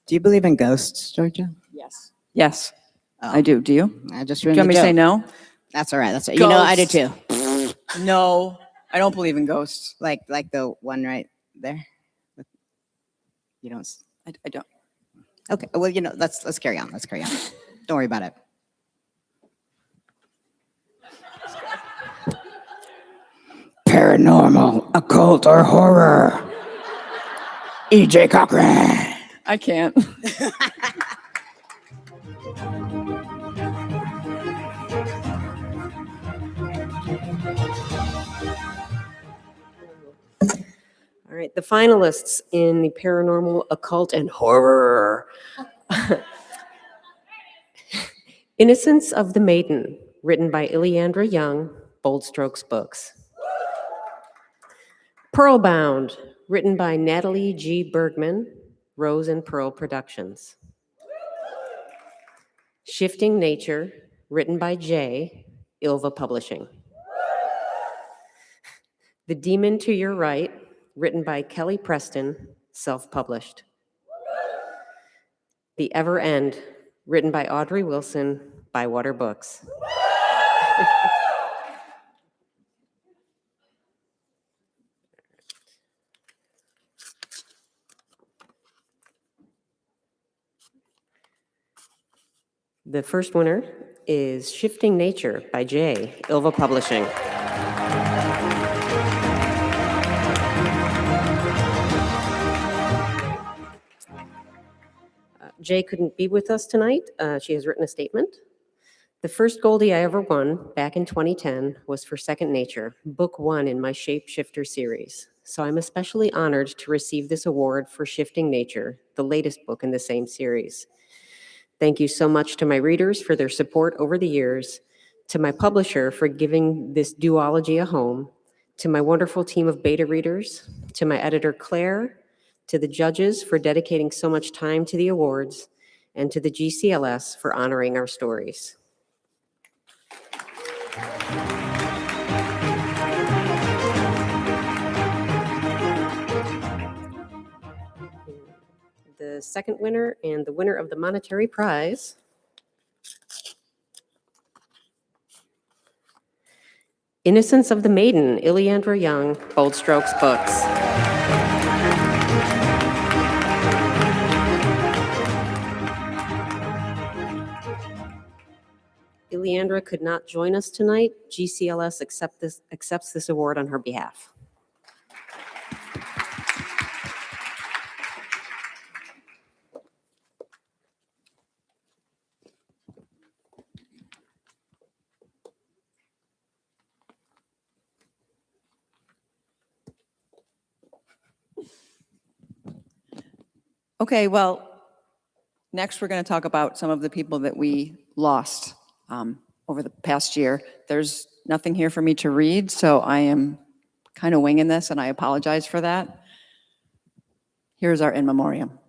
Do you believe in ghosts, Georgia? Yes. Yes, Oh. I do. Do you? I just Do you ruined want me the to say joke. no? That's all right. That's you know I do too. No, I don't believe in ghosts. Like the one right there. You don't. I don't. Okay. Well, let's carry on. Let's carry on. Don't worry about it. Paranormal, occult, or horror. E.J. Cochran. I can't. All right, the finalists in the paranormal, occult, and horror. Innocence of the Maiden, written by Ileandra Young, Bold Strokes Books. Pearlbound, written by Natalie G. Bergman, Rose and Pearl Productions. Shifting Nature, written by Jay, Ilva Publishing. The Demon to Your Right, written by Kelly Preston, self-published. The Ever End, written by Audrey Wilson, Bywater Books. The first winner is Shifting Nature by Jay, Ilva Publishing. Jay couldn't be with us tonight. She has written a statement. The first Goldie I ever won back in 2010 was for Second Nature, book 1 in my Shapeshifter series. So I'm especially honored to receive this award for Shifting Nature, the latest book in the same series. Thank you so much to my readers for their support over the years, to my publisher for giving this duology a home, to my wonderful team of beta readers, to my editor Claire, to the judges for dedicating so much time to the awards, and to the GCLS for honoring our stories. The second winner and the winner of the monetary prize Innocence of the Maiden, Ileandra Young, Bold Strokes Books. Ileandra could not join us tonight. GCLS accepts this award on her behalf. Okay, well, next we're going to talk about some of the people that we lost over the past year. There's nothing here for me to read, so I am kind of winging this, and I apologize for that. Here's our in memoriam.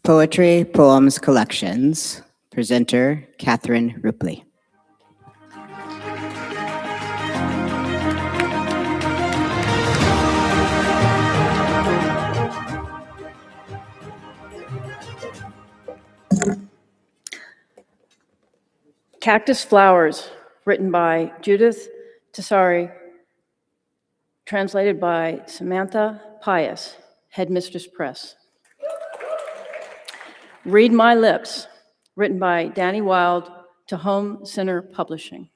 Poetry, Poems, Collections. Presenter, Catherine Rupley. Cactus Flowers, written by Judith Tessari, translated by Samantha Pius, Headmistress Press. Read My Lips, written by Danny Wild to Home Center Publishing.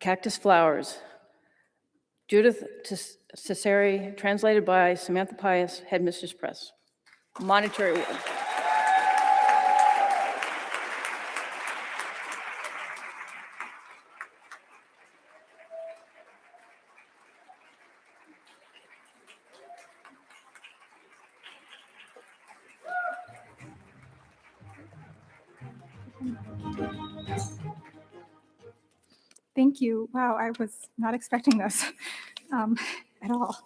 Cactus Flowers. Judith Cesare, translated by Samantha Pius, Headmistress Press. Monetary award. Thank you. Wow, I was not expecting this at all.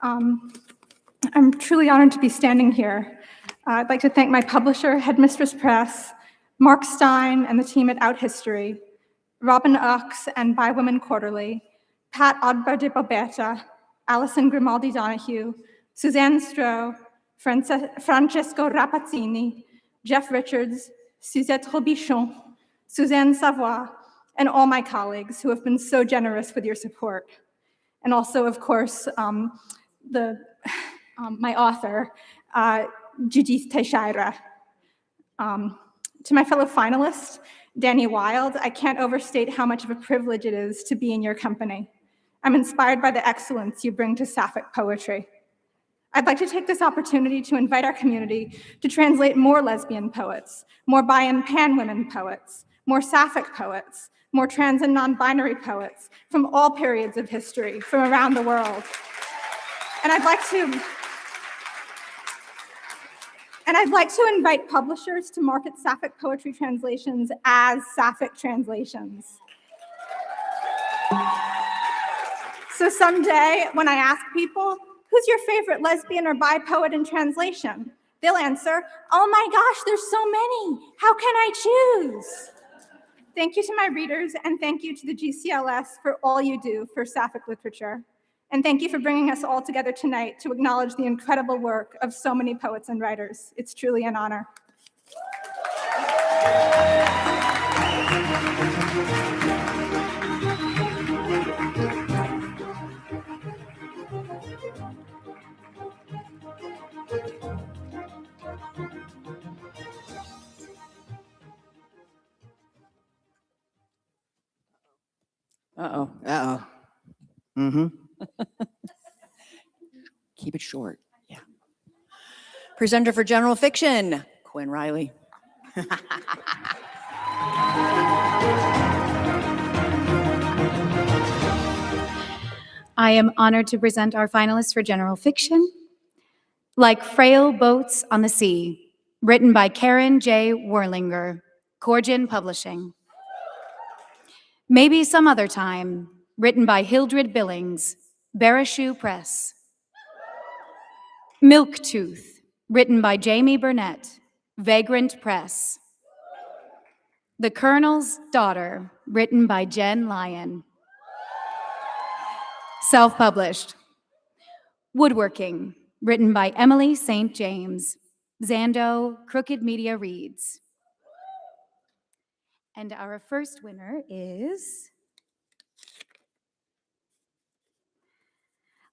I'm truly honored to be standing here. I'd like to thank my publisher, Headmistress Press, Mark Stein and the team at Out History, Robin Ux and By Women Quarterly, Pat Odber de Boberta, Alison Grimaldi Donahue, Suzanne Stroh, Francesco Rapazzini, Jeff Richards, Suzette Robichon, Suzanne Savoy, and all my colleagues who have been so generous with your support. And also, of course, my author, Judith Teixeira. To my fellow finalists, Danny Wilde, I can't overstate how much of a privilege it is to be in your company. I'm inspired by the excellence you bring to sapphic poetry. I'd like to take this opportunity to invite our community to translate more lesbian poets, more bi and pan women poets, more sapphic poets, more trans and non-binary poets from all periods of history from around the world. And I'd like to invite publishers to market sapphic poetry translations as sapphic translations. So someday, when I ask people, who's your favorite lesbian or bi poet in translation? They'll answer, oh my gosh, there's so many. How can I choose? Thank you to my readers, and thank you to the GCLS for all you do for sapphic literature. And thank you for bringing us all together tonight to acknowledge the incredible work of so many poets and writers. It's truly an honor. Uh-oh. Uh-oh. Mm-hmm. Keep it short. Yeah. Presenter for general fiction, Quinn Riley. I am honored to present our finalists for general fiction. Like Frail Boats on the Sea, written by Karen J. Werlinger, Corgin Publishing. Maybe Some Other Time, written by Hildred Billings, Barashu Press. Milktooth, written by Jamie Burnett, Vagrant Press. The Colonel's Daughter, written by Jen Lyon. Self-published. Woodworking, written by Emily St. James, Zando, Crooked Media Reads. And our first winner is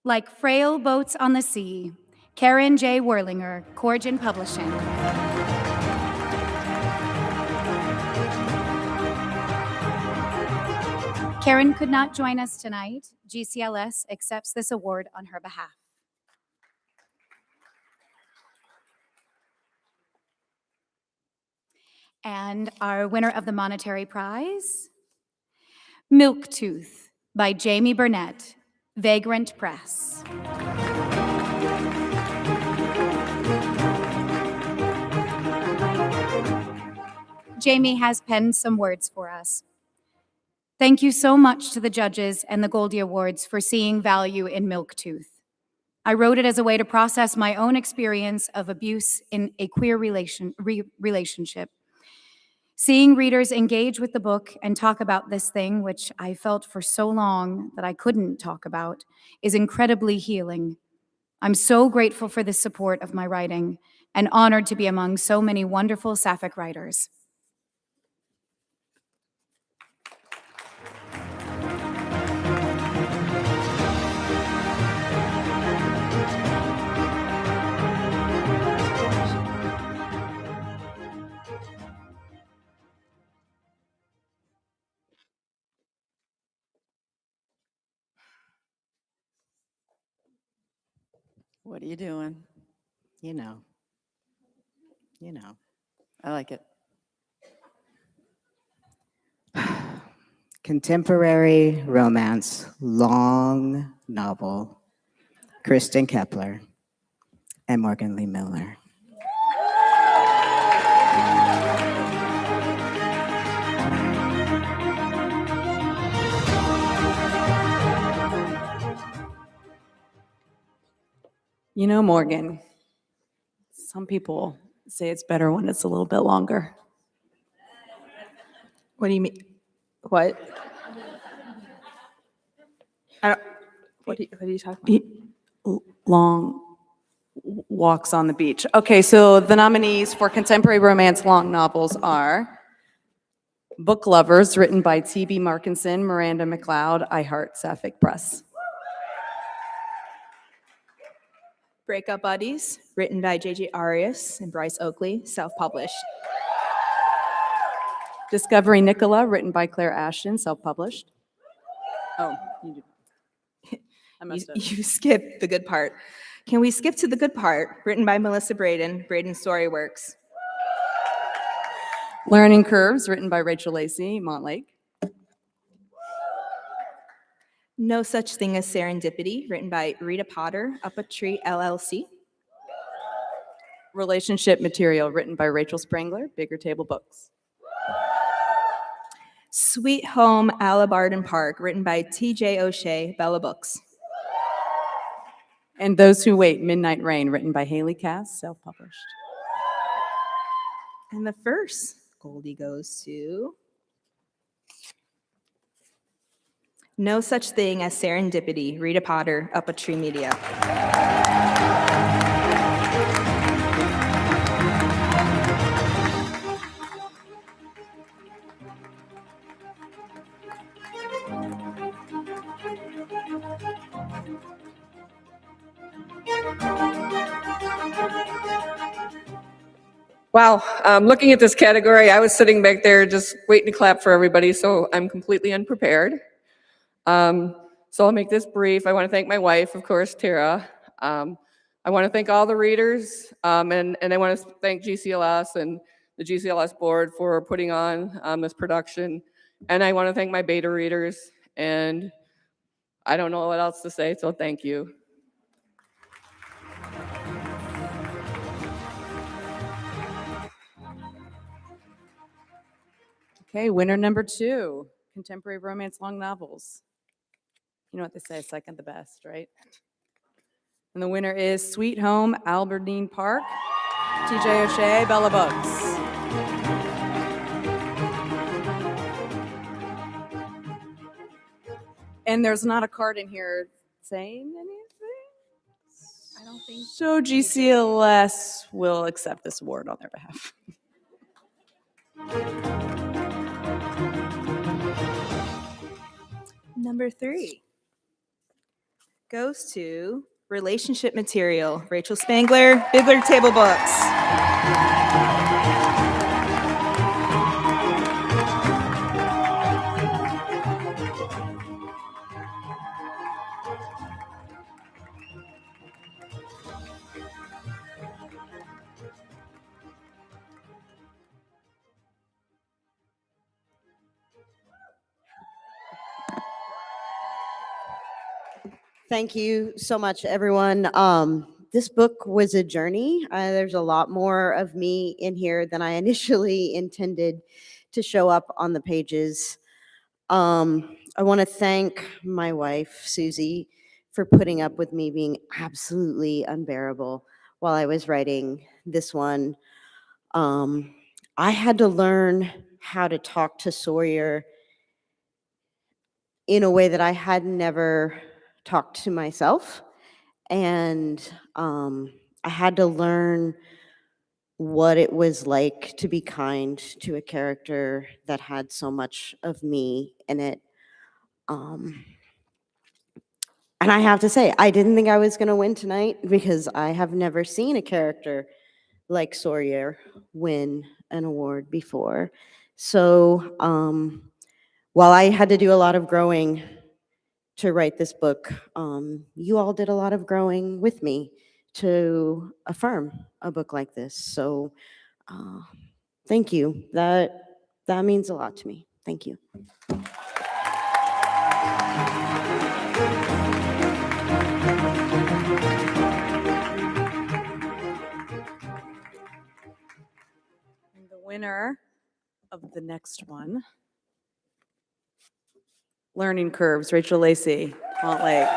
Like Frail Boats on the Sea, Karen J. Werlinger, Corgin Publishing. Karen could not join us tonight. GCLS accepts this award on her behalf. And our winner of the monetary prize, Milktooth by Jamie Burnett, Vagrant Press. Jamie has penned some words for us. Thank you so much to the judges and the Goldie Awards for seeing value in Milktooth. I wrote it as a way to process my own experience of abuse in a queer relationship. Seeing readers engage with the book and talk about this thing, which I felt for so long that I couldn't talk about, is incredibly healing. I'm so grateful for the support of my writing and honored to be among so many wonderful sapphic writers. What are you doing? You know. You know. I like it. Contemporary romance, long novel, Kristen Kepler and Morgan Lee Miller. You know, Morgan, some people say it's better when it's a little bit longer. What do you mean? What? I don't, what are you talking about? Long walks on the beach. Okay, so the nominees for contemporary romance long novels are Book Lovers, written by T.B. Markinson, Miranda McLeod, I Heart Sapphic Press. Breakup Buddies, written by J.J. Arias and Bryce Oakley, self-published. Discovery Nicola, written by Claire Ashton, self-published. Oh, you did. I must have. You skipped the good part. Can we skip to the good part? Written by Melissa Braden, Braden Storyworks. Learning Curves, written by Rachel Lacey, Montlake. No Such Thing as Serendipity, written by Rita Potter, Up a Tree LLC. Relationship Material, written by Rachel Sprangler, Bigger Table Books. Sweet Home Alabarden Park, written by T.J. O'Shea, Bella Books. And Those Who Wait, Midnight Rain, written by Haley Cass, self-published. And the first Goldie goes to No Such Thing as Serendipity, Rita Potter, Up a Tree Media. Wow, looking at this category, I was sitting back there just waiting to clap for everybody, so I'm completely unprepared. So I'll make this brief. I want to thank my wife, of course, Tara. I want to thank all the readers, and I want to thank GCLS and the GCLS board for putting on this production. And I want to thank my beta readers, and I don't know what else to say, so thank you. Okay, winner number 2, contemporary romance long novels. You know what they say, second the best, right? And the winner is Sweet Home Alberdine Park, T.J. O'Shea, Bella Books. And there's not a card in here saying anything? I don't think so. GCLS will accept this award on their behalf. Number 3 goes to Relationship Material, Rachel Spangler, Bigger Table Books. Thank you so much, everyone. This book was a journey. There's a lot more of me in here than I initially intended to show up on the pages. I want to thank my wife, Susie, for putting up with me being absolutely unbearable while I was writing this one. I had to learn how to talk to Sawyer in a way that I had never talked to myself. And I had to learn what it was like to be kind to a character that had so much of me in it. And I have to say, I didn't think I was going to win tonight because I have never seen a character like Sawyer win an award before. So while I had to do a lot of growing to write this book, you all did a lot of growing with me to affirm a book like this. So thank you. That means a lot to me. Thank you. And the winner of the next one, Learning Curves, Rachel Lacey, Mont Lake.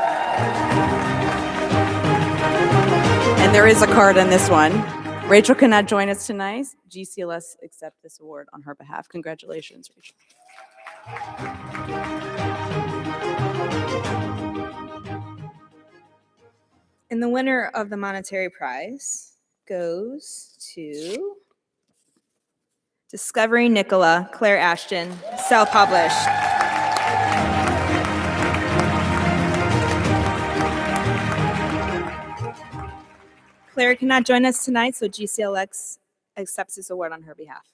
And there is a card on this one. Rachel cannot join us tonight. GCLS accept this award on her behalf. Congratulations, Rachel. And the winner of the monetary prize goes to Discovery Nicola, Claire Ashton, self-published. Claire cannot join us tonight, so GCLX accepts this award on her behalf.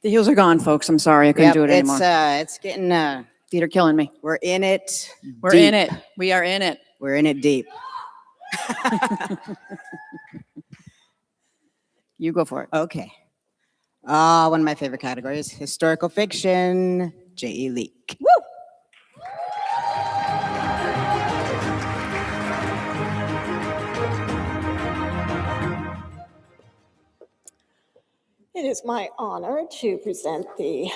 The heels are gone, folks. I'm sorry. I couldn't do it anymore. It's getting, Feet are killing me. we're in it. We're deep. in it. We are in it. We're in it deep. You go for it. Okay. One of my favorite categories, historical fiction, J.E. Leake. Woo! It is my honor to present the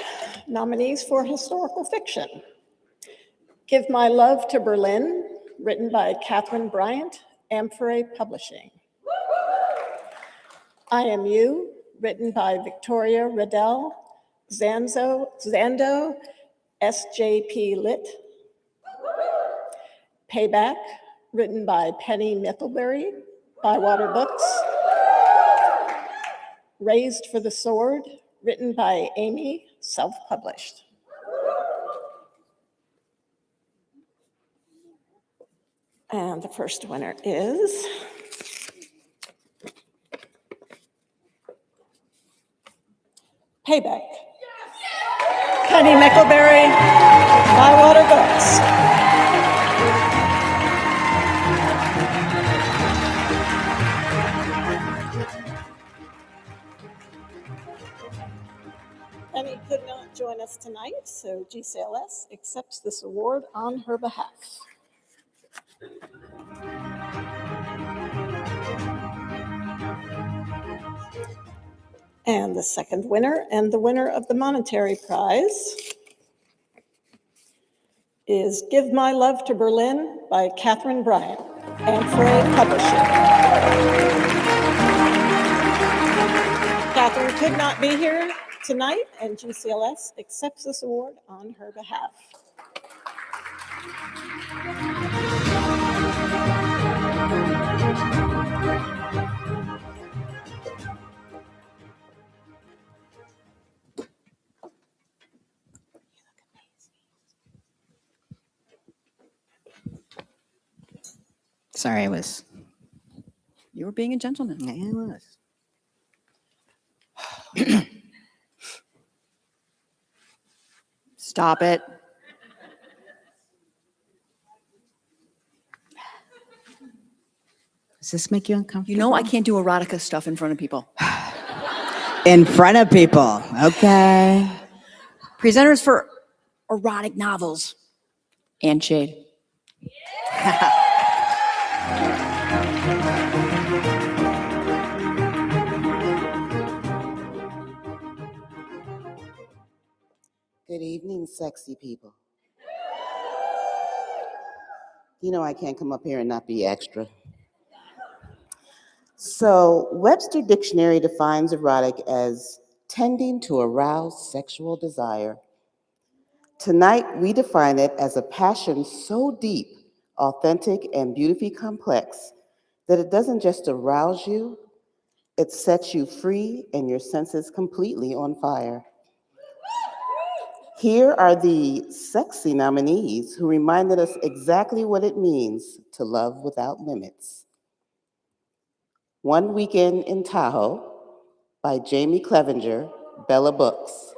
nominees for historical fiction. Give My Love to Berlin, written by Catherine Bryant, Amphoray Publishing. I Am You, written by Victoria Riddell, Zando, SJP Lit. Payback, written by Penny Middlebury, Bywater Books. Raised for the Sword, written by Amy, self-published. And the first winner is Payback. Penny Middlebury, Bywater Books. Penny could not join us tonight, so GCLS accepts this award on her behalf. And the second winner, and the winner of the monetary prize, is Give My Love to Berlin by Catherine Bryant, Amphoray Publishing. Catherine could not be here tonight, and GCLS accepts this award on her behalf. Sorry, You were being a gentleman. I was. Stop it. Does this make you uncomfortable? You know I can't do erotica stuff in front of people. In front of people, okay. Presenters for erotic novels. And shade. Good evening, sexy people. You know I can't come up here and not be extra. So, Webster Dictionary defines erotic as tending to arouse sexual desire. Tonight, we define it as a passion so deep, authentic, and beautifully complex that it doesn't just arouse you, it sets you free and your senses completely on fire. Here are the sexy nominees who reminded us exactly what it means to love without limits. One Weekend in Tahoe by Jamie Clevenger, Bella Books.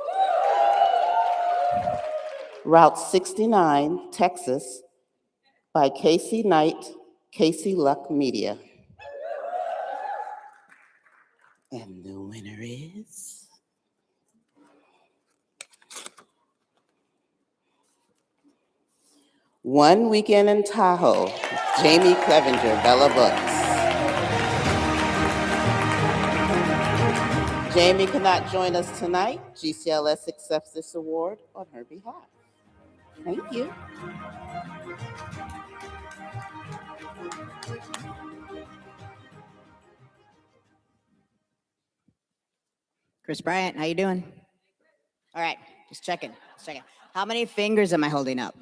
Route 69, Texas by Casey Knight, Casey Luck Media. And the winner is One Weekend in Tahoe, Jamie Clevenger, Bella Books. Jamie cannot join us tonight. GCLS accepts this award on her behalf. Thank you. Chris Bryant, how you doing? All right, just checking. How many fingers am I holding up?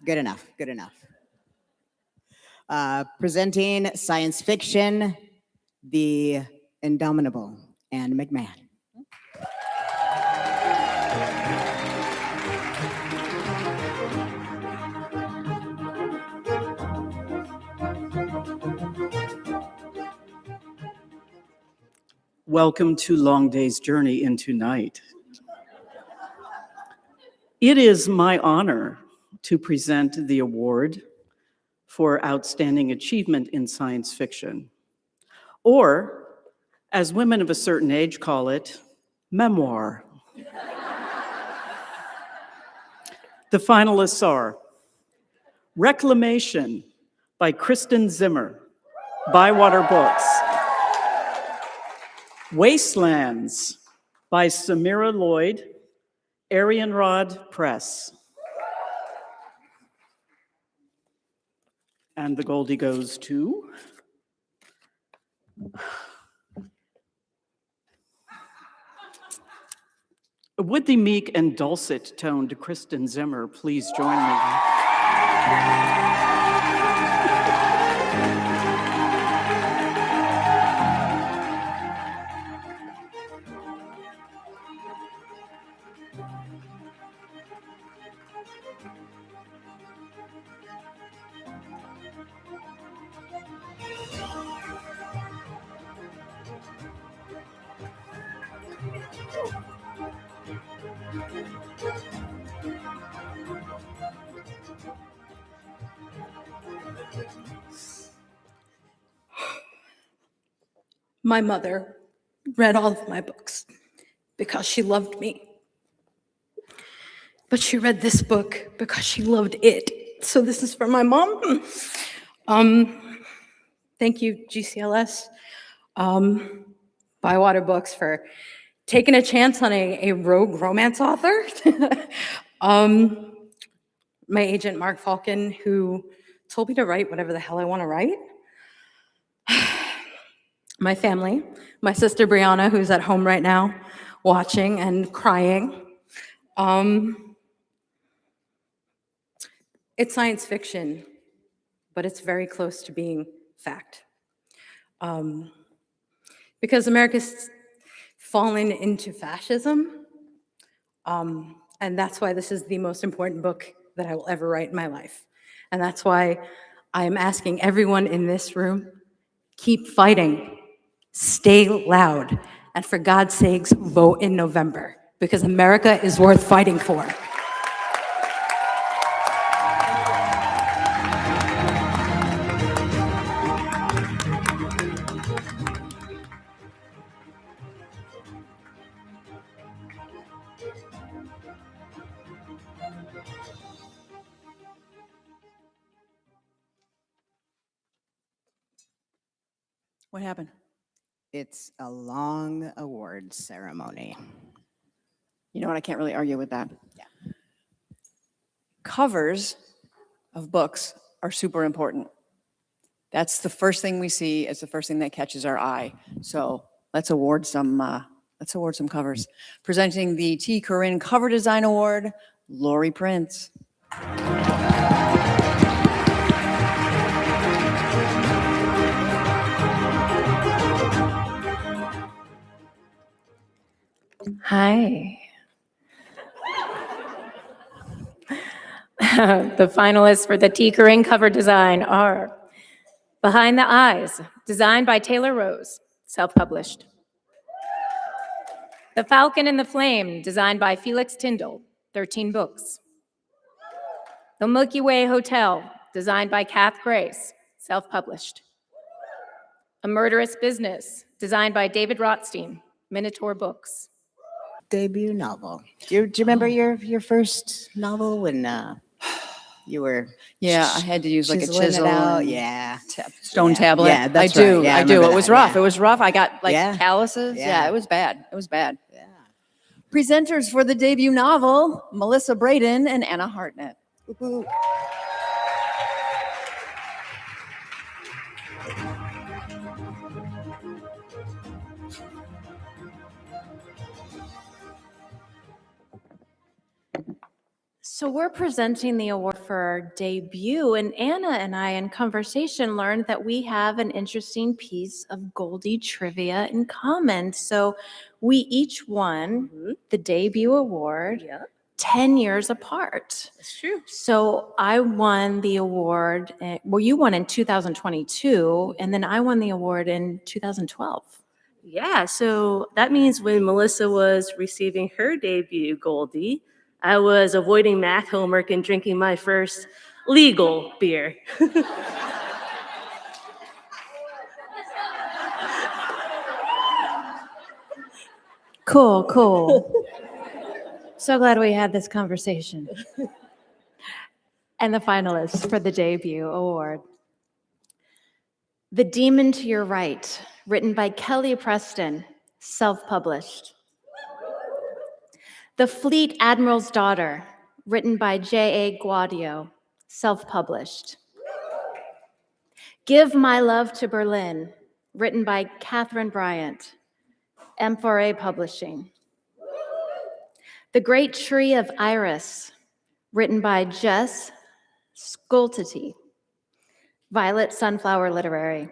Good enough. Presenting science fiction, The Indomitable, Anne McMahon. Welcome to Long Day's Journey into Night. It is my honor to present the award for Outstanding Achievement in Science Fiction, or, as women of a certain age call it, memoir. The finalists are Reclamation by Kristen Zimmer, Bywater Books. Wastelands by Samira Lloyd, Arianrod Press. And the Goldie goes to would the meek and dulcet-toned Kristen Zimmer please join me? My mother read all of my books because she loved me. But she read this book because she loved it. So this is for my mom. Thank you, GCLS, Bywater Books, for taking a chance on a rogue romance author. My agent, Mark Falcon, who told me to write whatever the hell I want to write. My family, my sister Brianna, who's at home right now, watching and crying. It's science fiction, but it's very close to being fact. Because America's fallen into fascism, and that's why this is the most important book that I will ever write in my life. And that's why I am asking everyone in this room, keep fighting. Stay loud, and for God's sakes, vote in November, because America is worth fighting for. What happened? It's a long awards ceremony. You know what? I can't really argue with that. Yeah. Covers of books are super important. That's the first thing we see. It's the first thing that catches our eye. So let's award some covers. Presenting the T. Corinne Cover Design Award, Lori Prince. Hi. The finalists for the Tinkering cover design are Behind the Eyes, designed by Taylor Rose, self-published. The Falcon and the Flame, designed by Felix Tyndall, 13 books. The Milky Way Hotel, designed by Kath Grace, self-published. A Murderous Business, designed by David Rothstein, Minotaur Books. Debut novel. Do you remember your first novel when you were? Yeah, I had to use like a chiseling it chisel out? and Yeah. stone Yeah. tablet. Yeah, that's I do. right. Yeah, I I do. remember It was that, rough. yeah. It was rough. I got like Yeah. calluses. Yeah. Yeah, it was bad. It was bad. Yeah. Presenters for the debut novel, Melissa Braden and Anna Hartnett. Woo-hoo. So we're presenting the award for our debut, and Anna and I in conversation learned that we have an interesting piece of Goldie trivia in common. So we each won the debut award 10 years apart. That's true. So I won the award, well, you won in 2022, and then I won the award in 2012. Yeah, so that means when Melissa was receiving her debut Goldie, I was avoiding math homework and drinking my first legal beer. Cool, cool. So glad we had this conversation. And the finalists for the debut award. The Demon to Your Right, written by Kelly Preston, self-published. The Fleet Admiral's Daughter, written by J.A. Guadio, self-published. Give My Love to Berlin, written by Catherine Bryant, M4A Publishing. The Great Tree of Iris, written by Jess Skoltety, Violet Sunflower Literary.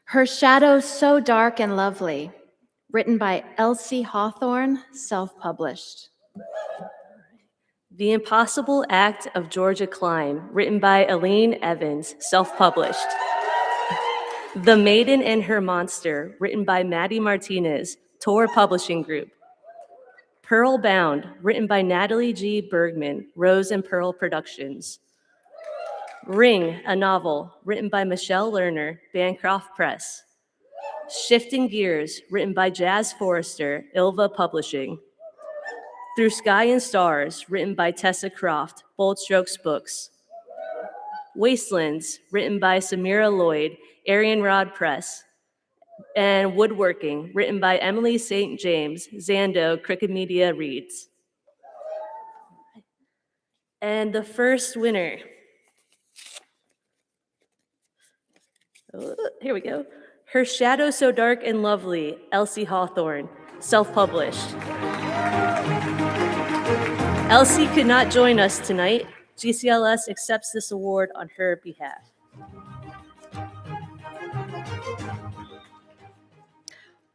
Her Shadow So Dark and Lovely, written by Elsie Hawthorne, self-published. The Impossible Act of Georgia Klein, written by Aline Evans, self-published. The Maiden and Her Monster, written by Maddie Martinez, Tor Publishing Group. Pearl Bound, written by Natalie G. Bergman, Rose and Pearl Productions. Ring, a novel, written by Michelle Lerner, Bancroft Press. Shifting Gears, written by Jazz Forrester, Ilva Publishing. Through Sky and Stars, written by Tessa Croft, Bold Strokes Books. Wastelands, written by Samira Lloyd, Arian Rod Press. And Woodworking, written by Emily St. James, Zando, Crooked Media Reads. And the first winner. Here we go. Her Shadow So Dark and Lovely, Elsie Hawthorne, self-published. Elsie could not join us tonight. GCLS accepts this award on her behalf.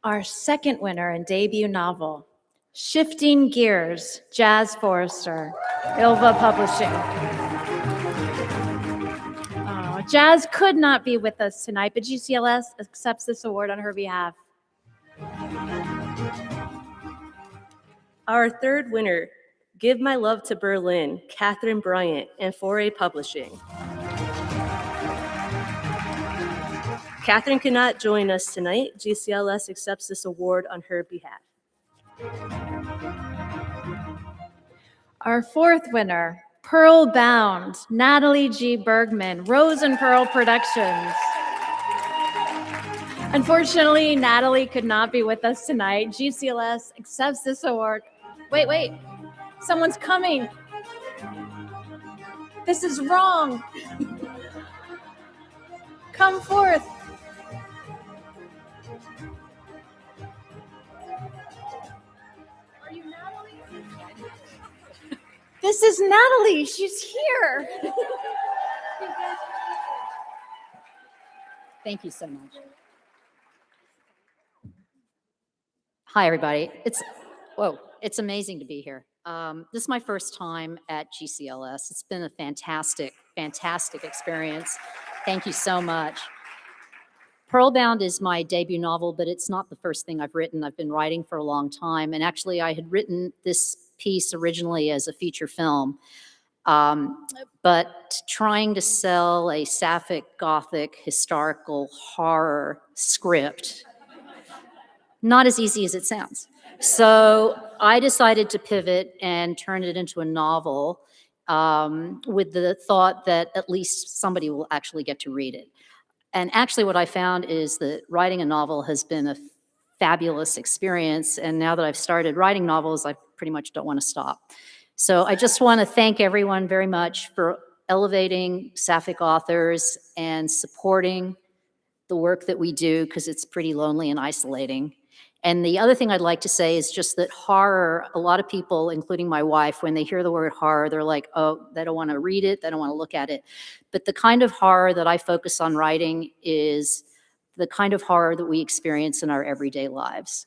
Our second winner in debut novel, Shifting Gears, Jazz Forrester, Ilva Publishing. Oh, Jazz could not be with us tonight, but GCLS accepts this award on her behalf. Our third winner, Give My Love to Berlin, Catherine Bryant, and 4A Publishing. Catherine cannot join us tonight. GCLS accepts this award on her behalf. Our fourth winner, Pearl Bound, Natalie G. Bergman, Rose and Pearl Productions. Unfortunately, Natalie could not be with us tonight. GCLS accepts this award. Wait, someone's coming. This is wrong. Come forth. Are you Natalie? This is Natalie. She's here. Thank you so much. Hi, everybody. It's amazing to be here. This is my first time at GCLS. It's been a fantastic, fantastic experience. Thank you so much. Pearlbound is my debut novel, but it's not the first thing I've written. I've been writing for a long time, and actually I had written this piece originally as a feature film, but trying to sell a sapphic, gothic, historical horror script, not as easy as it sounds. So I decided to pivot and turn it into a novel with the thought that at least somebody will actually get to read it. And actually what I found is that writing a novel has been a fabulous experience. And now that I've started writing novels, I pretty much don't want to stop. So I just want to thank everyone very much for elevating sapphic authors and supporting the work that we do, because it's pretty lonely and isolating. And the other thing I'd like to say is just that horror, a lot of people, including my wife, when they hear the word horror, they're like, oh, they don't want to read it, they don't want to look at it. But the kind of horror that I focus on writing is the kind of horror that we experience in our everyday lives.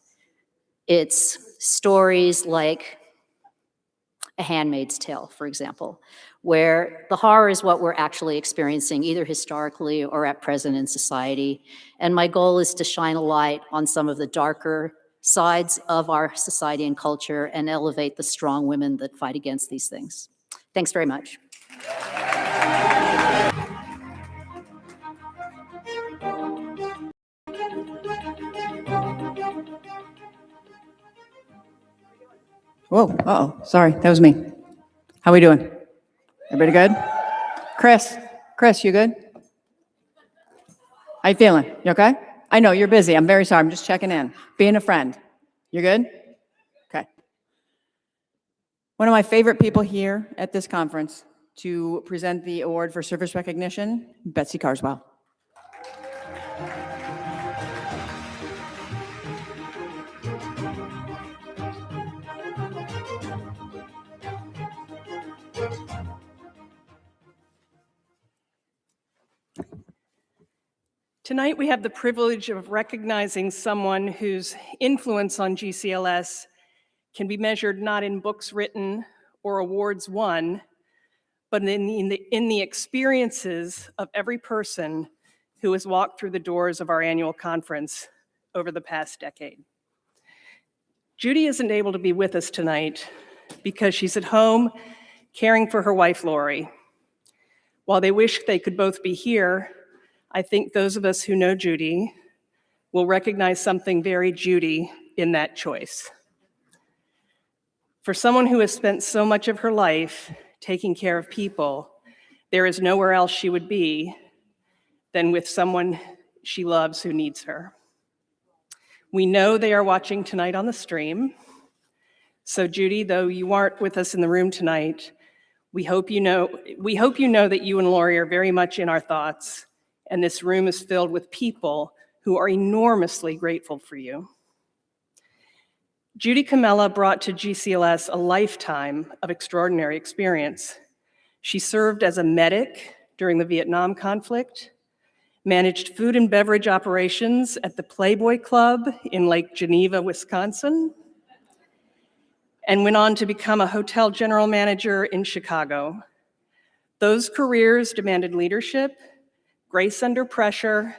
It's stories like A Handmaid's Tale, for example, where the horror is what we're actually experiencing, either historically or at present in society. And my goal is to shine a light on some of the darker sides of our society and culture and elevate the strong women that fight against these things. Thanks very much. Whoa, uh-oh, sorry, that was me. How we doing? Everybody good? Chris, you good? How you feeling? You okay? I know, you're busy. I'm very sorry. I'm just checking in. Being a friend. You good? Okay. One of my favorite people here at this conference to present the award for service recognition, Betsy Carswell. Tonight, we have the privilege of recognizing someone whose influence on GCLS can be measured not in books written or awards won, but in the experiences of every person who has walked through the doors of our annual conference over the past decade. Judy isn't able to be with us tonight because she's at home caring for her wife, Lori. While they wish they could both be here, I think those of us who know Judy will recognize something very Judy in that choice. For someone who has spent so much of her life taking care of people, there is nowhere else she would be than with someone she loves who needs her. We know they are watching tonight on the stream. So Judy, though you aren't with us in the room tonight, we hope you know that you and Lori are very much in our thoughts, and this room is filled with people who are enormously grateful for you. Judy Camella brought to GCLS a lifetime of extraordinary experience. She served as a medic during the Vietnam conflict, managed food and beverage operations at the Playboy Club in Lake Geneva, Wisconsin, and went on to become a hotel general manager in Chicago. Those careers demanded leadership, grace under pressure,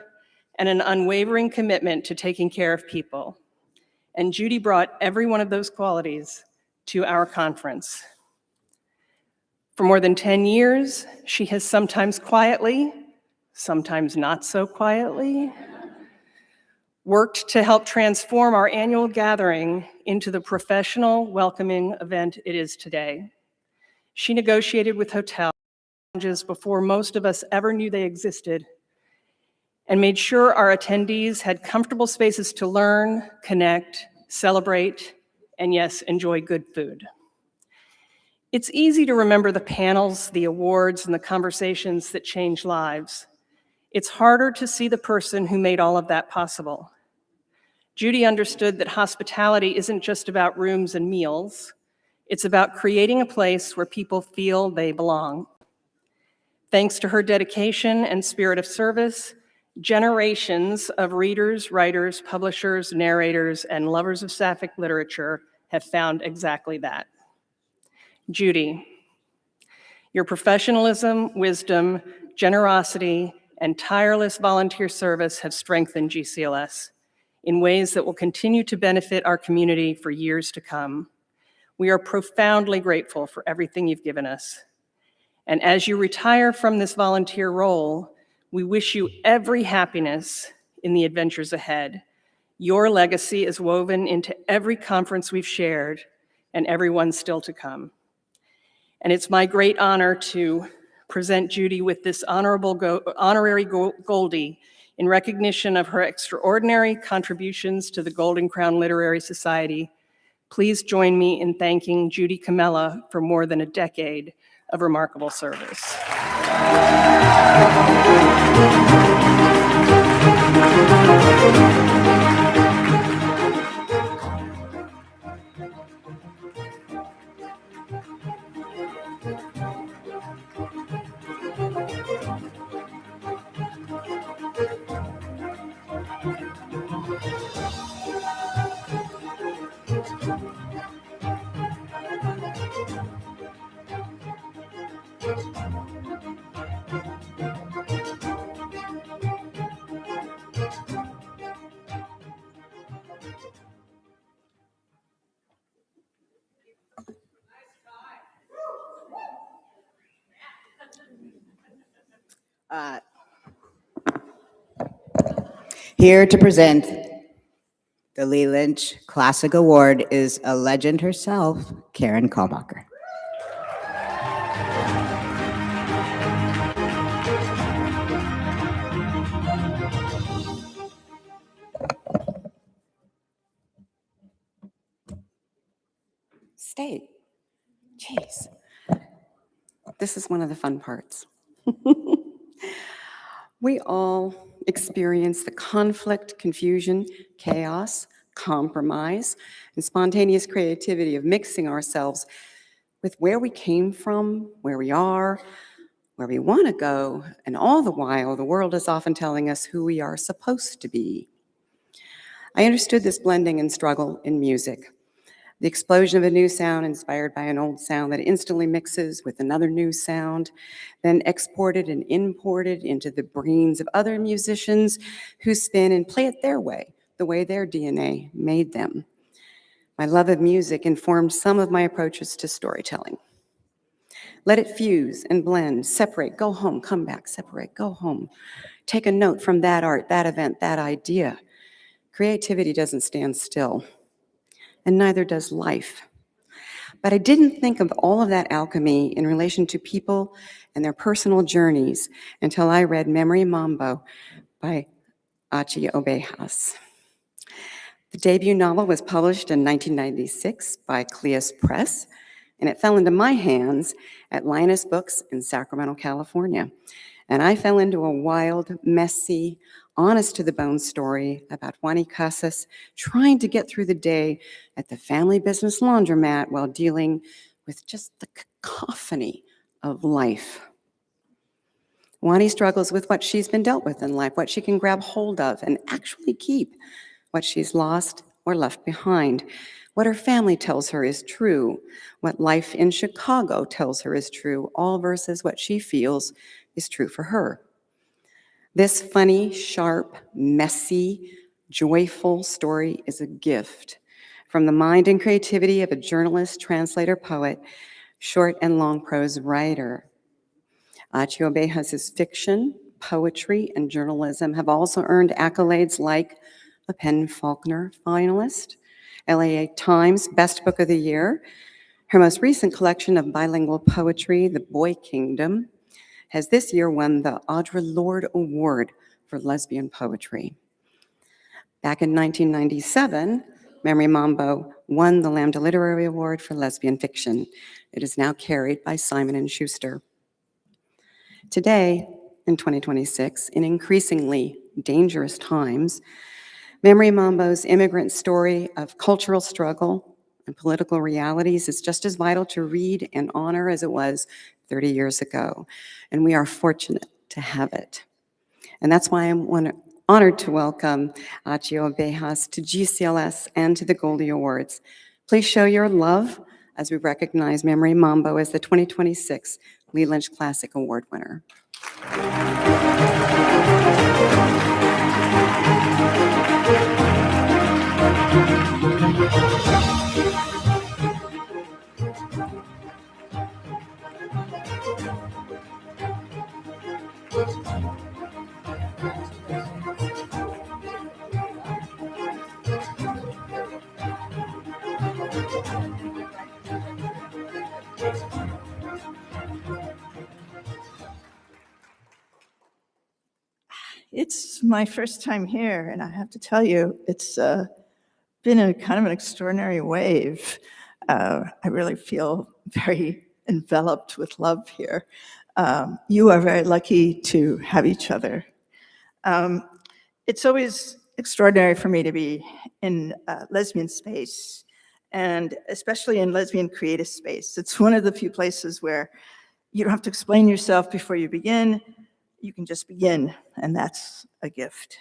and an unwavering commitment to taking care of people. And Judy brought every one of those qualities to our conference. For more than 10 years, she has sometimes quietly, sometimes not so quietly, worked to help transform our annual gathering into the professional, welcoming event it is today. She negotiated with hotels before most of us ever knew they existed, and made sure our attendees had comfortable spaces to learn, connect, celebrate, and yes, enjoy good food. It's easy to remember the panels, the awards, and the conversations that change lives. It's harder to see the person who made all of that possible. Judy understood that hospitality isn't just about rooms and meals. It's about creating a place where people feel they belong. Thanks to her dedication and spirit of service, Generations of readers, writers, publishers, narrators, and lovers of sapphic literature have found exactly that. Judy, your professionalism, wisdom, generosity, and tireless volunteer service have strengthened GCLS in ways that will continue to benefit our community for years to come. We are profoundly grateful for everything you've given us. And as you retire from this volunteer role, we wish you every happiness in the adventures ahead. Your legacy is woven into every conference we've shared and every one still to come. And it's my great honor to present Judy with this honorary Goldie in recognition of her extraordinary contributions to the Golden Crown Literary Society. Please join me in thanking Judy Camella for more than a decade of remarkable service. Here to present the Lee Lynch Classic Award is a legend herself, Karen Kalbacher. Stay. Jeez. This is one of the fun parts. We all experience the conflict, confusion, chaos, compromise, and spontaneous creativity of mixing ourselves with where we came from, where we are, where we want to go, and all the while, the world is often telling us who we are supposed to be. I understood this blending and struggle in music. The explosion of a new sound inspired by an old sound that instantly mixes with another new sound, then exported and imported into the brains of other musicians who spin and play it their way, the way their DNA made them. My love of music informed some of my approaches to storytelling. Let it fuse and blend, separate, go home, come back, separate, go home. Take a note from that art, that event, that idea. Creativity doesn't stand still. And neither does life. But I didn't think of all of that alchemy in relation to people and their personal journeys until I read Memory Mambo by Achy Obejas. The debut novel was published in 1996 by Cleus Press, and it fell into my hands at Linus Books in Sacramento, California. And I fell into a wild, messy, honest-to-the-bone story about Juan Casas trying to get through the day at the family business laundromat while dealing with just the cacophony of life. Juani struggles with what she's been dealt with in life, what she can grab hold of and actually keep, what she's lost or left behind, what her family tells her is true, what life in Chicago tells her is true, all versus what she feels is true for her. This funny, sharp, messy, joyful story is a gift from the mind and creativity of a journalist, translator, poet, short and long prose writer. Achy Obejas' fiction, poetry, and journalism have also earned accolades like a PEN Faulkner finalist, LA Times Best Book of the Year. Her most recent collection of bilingual poetry, The Boy Kingdom, has this year won the Audre Lorde Award for lesbian poetry. Back in 1997, Memory Mambo won the Lambda Literary Award for lesbian fiction. It is now carried by Simon & Schuster. Today, in 2026, in increasingly dangerous times, Memory Mambo's immigrant story of cultural struggle and political realities is just as vital to read and honor as it was 30 years ago, and we are fortunate to have it. And that's why I'm honored to welcome Achy Obejas to GCLS and to the Goldie Awards. Please show your love as we recognize Memory Mambo as the 2026 Lee Lynch Classic Award winner. It's my first time here, and I have to tell you, it's been a kind of an extraordinary wave. I really feel very enveloped with love here. You are very lucky to have each other. It's always extraordinary for me to be in lesbian space, and especially in lesbian creative space. It's one of the few places where you don't have to explain yourself before you begin. You can just begin, and that's a gift.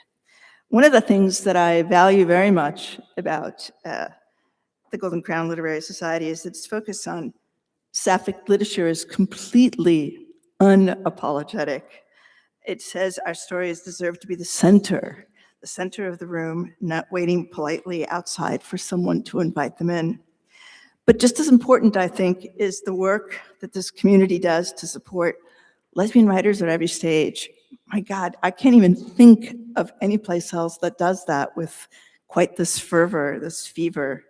One of the things that I value very much about the Golden Crown Literary Society is its focus on sapphic literature is completely unapologetic. It says our stories deserve to be the center of the room, not waiting politely outside for someone to invite them in. But just as important, I think, is the work that this community does to support lesbian writers at every stage. My God, I can't even think of any place else that does that with quite this fervor, this fever.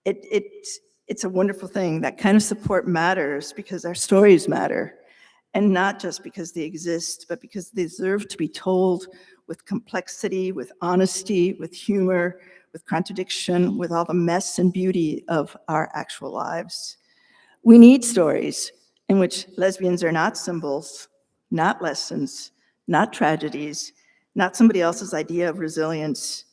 It's a wonderful thing. That kind of support matters because our stories matter. And not just because they exist, but because they deserve to be told with complexity, with honesty, with humor, with contradiction, with all the mess and beauty of our actual lives. We need stories in which lesbians are not symbols, not lessons, not tragedies, not somebody else's idea of resilience.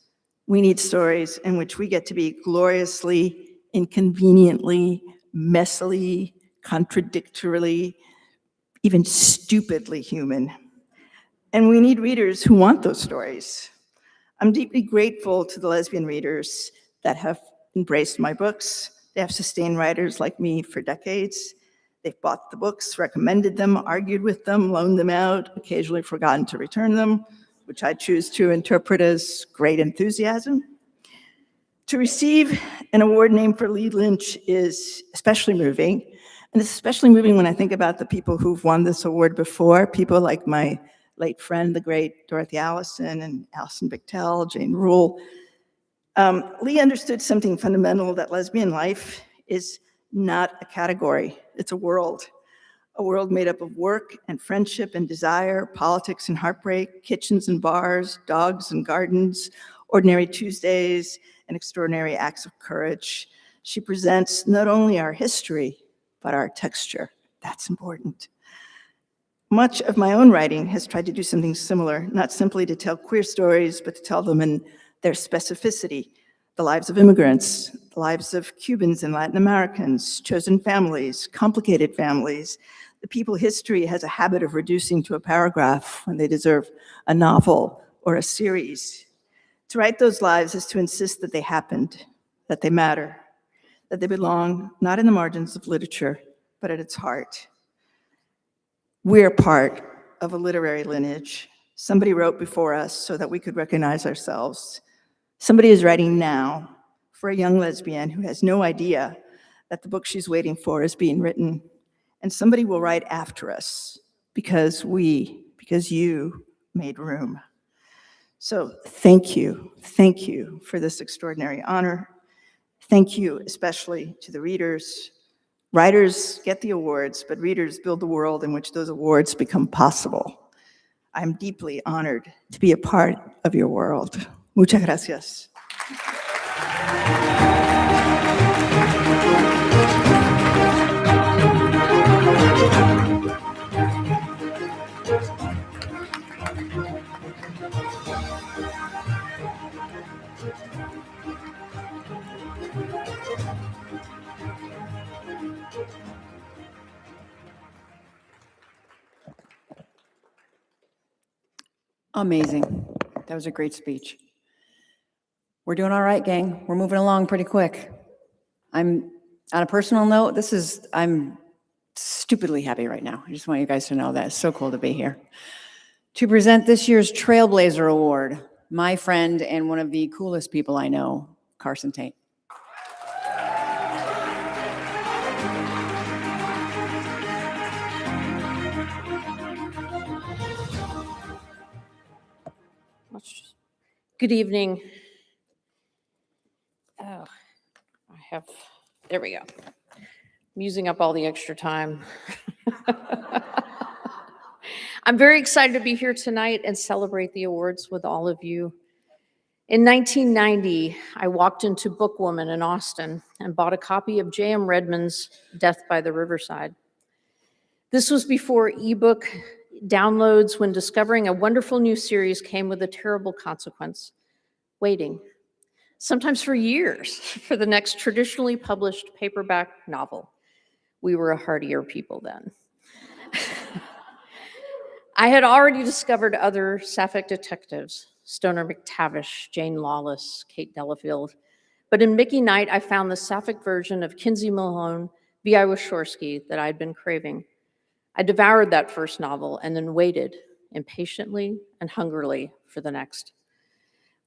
We need stories in which we get to be gloriously, inconveniently, messily, contradictorily, even stupidly human. And we need readers who want those stories. I'm deeply grateful to the lesbian readers that have embraced my books. They have sustained writers like me for decades. They've bought the books, recommended them, argued with them, loaned them out, occasionally forgotten to return them, which I choose to interpret as great enthusiasm. To receive an award named for Lee Lynch is especially moving. And it's especially moving when I think about the people who've won this award before, people like my late friend, the great Dorothy Allison and Alison Bechtel, Jane Rule. Lee understood something fundamental, that lesbian life is not a category, it's a world made up of work and friendship and desire, politics and heartbreak, kitchens and bars, dogs and gardens, ordinary Tuesdays, and extraordinary acts of courage. She presents not only our history, but our texture. That's important. Much of my own writing has tried to do something similar, not simply to tell queer stories, but to tell them in their specificity. The lives of immigrants, the lives of Cubans and Latin Americans, chosen families, complicated families, the people history has a habit of reducing to a paragraph when they deserve a novel or a series. To write those lives is to insist that they happened, that they matter, that they belong not in the margins of literature, but at its heart. We're part of a literary lineage. Somebody wrote before us so that we could recognize ourselves. Somebody is writing now for a young lesbian who has no idea that the book she's waiting for is being written. And somebody will write after us because you made room. So thank you for this extraordinary honor. Thank you especially to the readers. Writers get the awards, but readers build the world in which those awards become possible. I'm deeply honored to be a part of your world. Muchas gracias. Amazing. That was a great speech. We're doing all right, gang. We're moving along pretty quick. On a personal note, I'm stupidly happy right now. I just want you guys to know that. It's so cool to be here. To present this year's Trailblazer Award, my friend and one of the coolest people I know, Carson Tate. Good evening. Oh, there we go. I'm using up all the extra time. I'm very excited to be here tonight and celebrate the awards with all of you. In 1990, I walked into Bookwoman in Austin and bought a copy of J.M. Redmann's Death by the Riverside. This was before ebook downloads, when discovering a wonderful new series came with a terrible consequence: waiting, sometimes for years, for the next traditionally published paperback novel. We were a hardier people then. I had already discovered other sapphic detectives: Stoner McTavish, Jane Lawless, Kate Delafield. But in Mickey Knight, I found the sapphic version of Kinsey Malone, V.I. Wishorsky that I'd been craving. I devoured that first novel and then waited impatiently and hungrily for the next.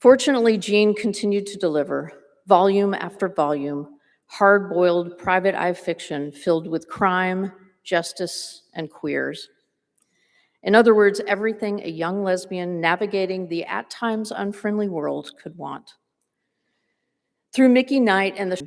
Fortunately, Jean continued to deliver, volume after volume, hard-boiled private eye fiction filled with crime, justice, and queers. In other words, everything a young lesbian navigating the at times unfriendly world could want. Through Mickey Knight and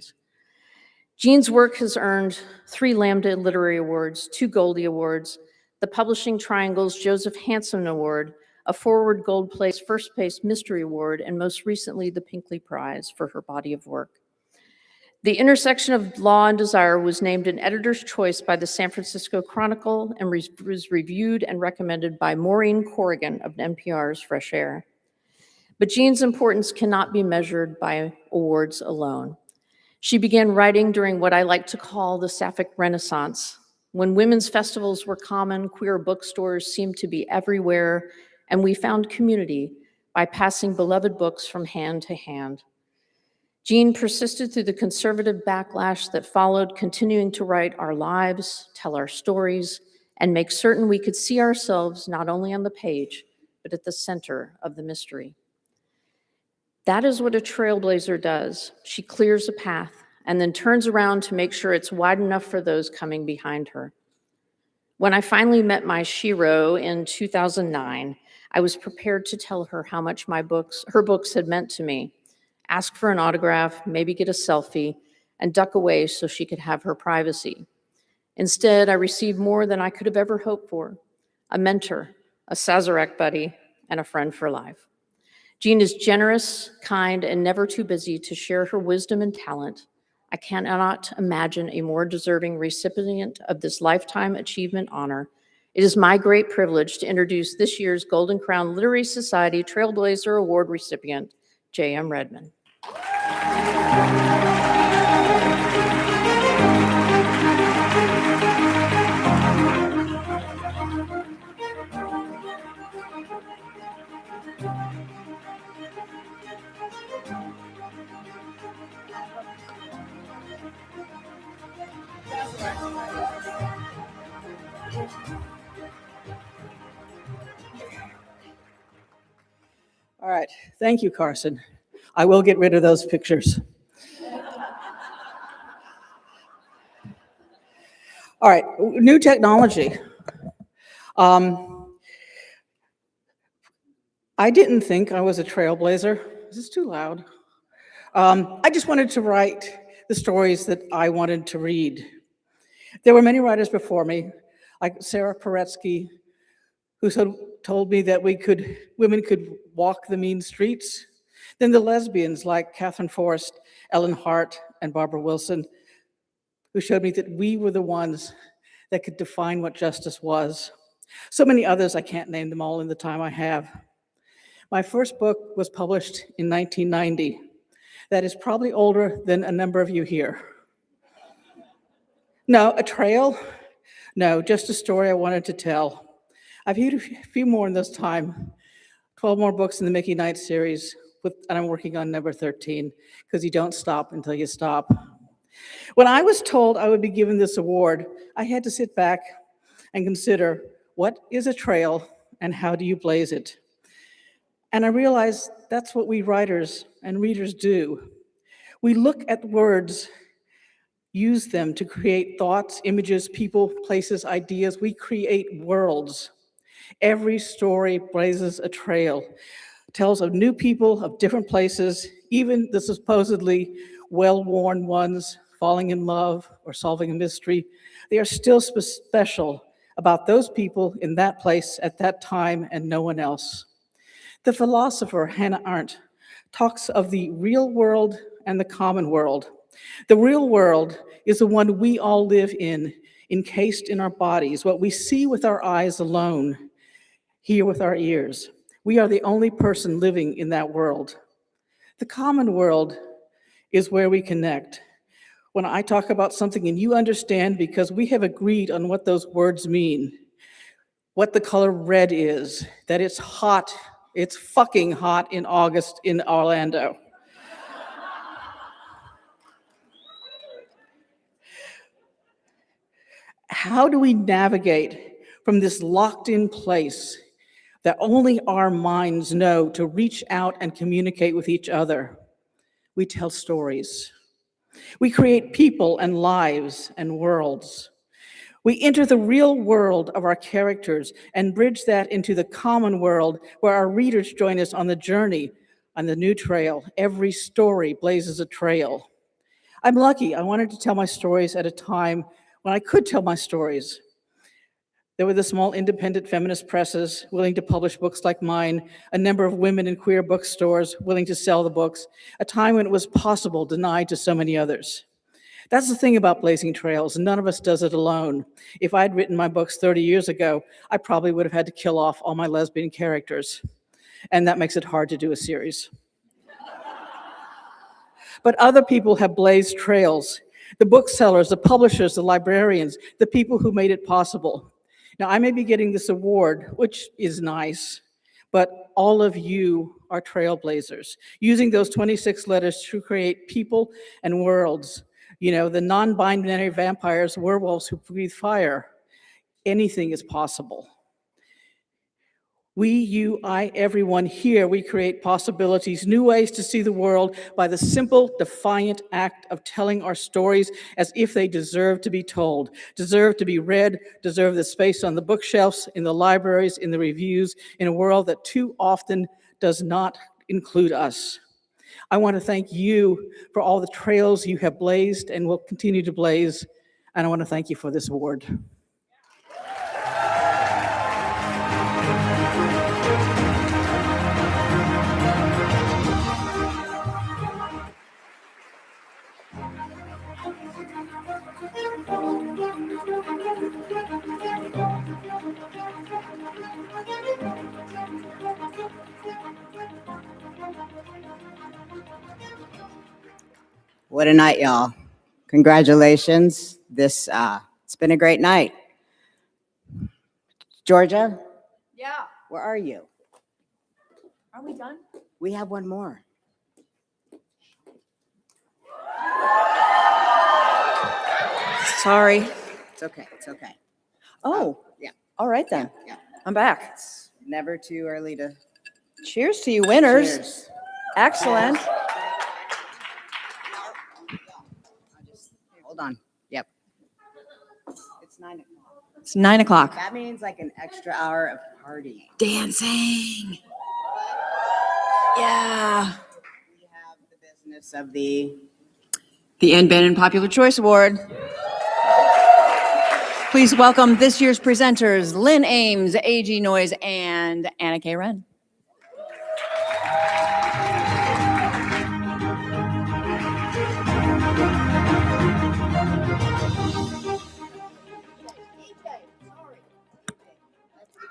Jean's work has earned 3 Lambda Literary Awards, 2 Goldie Awards, the Publishing Triangle's Joseph Hanson Award, a Forward Gold Place First Place Mystery Award, and most recently the Pinkley Prize for her body of work. The intersection of law and desire was named an editor's choice by the San Francisco Chronicle and was reviewed and recommended by Maureen Corrigan of NPR's Fresh Air. But Jean's importance cannot be measured by awards alone. She began writing during what I like to call the Sapphic Renaissance, when women's festivals were common, queer bookstores seemed to be everywhere, and we found community by passing beloved books from hand to hand. Jean persisted through the conservative backlash that followed, continuing to write our lives, tell our stories, and make certain we could see ourselves not only on the page, but at the center of the mystery. That is what a trailblazer does. She clears a path and then turns around to make sure it's wide enough for those coming behind her. When I finally met my shero in 2009, I was prepared to tell her how much her books had meant to me. Ask for an autograph, maybe get a selfie, and duck away so she could have her privacy. Instead, I received more than I could have ever hoped for: a mentor, a Sazerac buddy, and a friend for life. Jean is generous, kind, and never too busy to share her wisdom and talent. I cannot imagine a more deserving recipient of this lifetime achievement honor. It is my great privilege to introduce this year's Golden Crown Literary Society Trailblazer Award recipient, J.M. Redmann. All right, thank you, Carson. I will get rid of those pictures. All right, new technology. I didn't think I was a trailblazer. Is this too loud? I just wanted to write the stories that I wanted to read. There were many writers before me, like Sarah Paretsky, who told me that women could walk the mean streets. Then the lesbians like Catherine Forrest, Ellen Hart, and Barbara Wilson, who showed me that we were the ones that could define what justice was. So many others, I can't name them all in the time I have. My first book was published in 1990. That is probably older than a number of you here. No, a trail? No, just a story I wanted to tell. I've had a few more in this time. 12 more books in the Mickey Knight series, and I'm working on number 13, because you don't stop until you stop. When I was told I would be given this award, I had to sit back and consider, what is a trail and how do you blaze it? And I realized that's what we writers and readers do. We look at words, use them to create thoughts, images, people, places, ideas. We create worlds. Every story blazes a trail, tells of new people, of different places, even the supposedly well-worn ones falling in love or solving a mystery. They are still special about those people in that place at that time and no one else. The philosopher Hannah Arendt talks of the real world and the common world. The real world is the one we all live in, encased in our bodies, what we see with our eyes alone, hear with our ears. We are the only person living in that world. The common world is where we connect. When I talk about something and you understand because we have agreed on what those words mean, what the color red is, that it's hot, it's fucking hot in August in Orlando. How do we navigate from this locked-in place that only our minds know to reach out and communicate with each other? We tell stories. We create people and lives and worlds. We enter the real world of our characters and bridge that into the common world where our readers join us on the journey, on the new trail. Every story blazes a trail. I'm lucky. I wanted to tell my stories at a time when I could tell my stories. There were the small independent feminist presses willing to publish books like mine, a number of women in queer bookstores willing to sell the books, a time when it was possible, denied to so many others. That's the thing about blazing trails. None of us does it alone. If I'd written my books 30 years ago, I probably would have had to kill off all my lesbian characters. And that makes it hard to do a series. But other people have blazed trails. The booksellers, the publishers, the librarians, the people who made it possible. Now, I may be getting this award, which is nice, but all of you are trailblazers, using those 26 letters to create people and worlds. You know, the non-binary vampires, werewolves who breathe fire. Anything is possible. We, you, I, everyone here, we create possibilities, new ways to see the world by the simple, defiant act of telling our stories as if they deserve to be told, deserve to be read, deserve the space on the bookshelves, in the libraries, in the reviews, in a world that too often does not include us. I want to thank you for all the trails you have blazed and will continue to blaze, and I want to thank you for this award. What a night, y'all. Congratulations. It's been a great night. Georgia? Yeah. Where are you? Are we done? We have one more. Sorry. It's okay, it's okay. Oh, yeah. All right then. Yeah. I'm back. It's never too early to. Cheers to you winners. Cheers. Excellent. Hold on. Yep. It's 9 o'clock. It's 9 o'clock. That means like an extra hour of partying. Dancing. Yeah. We have the business of the The Bannon Popular Choice Award. Please welcome this year's presenters, Lynn Ames, A.G. Noyes, and Anna K. Wren.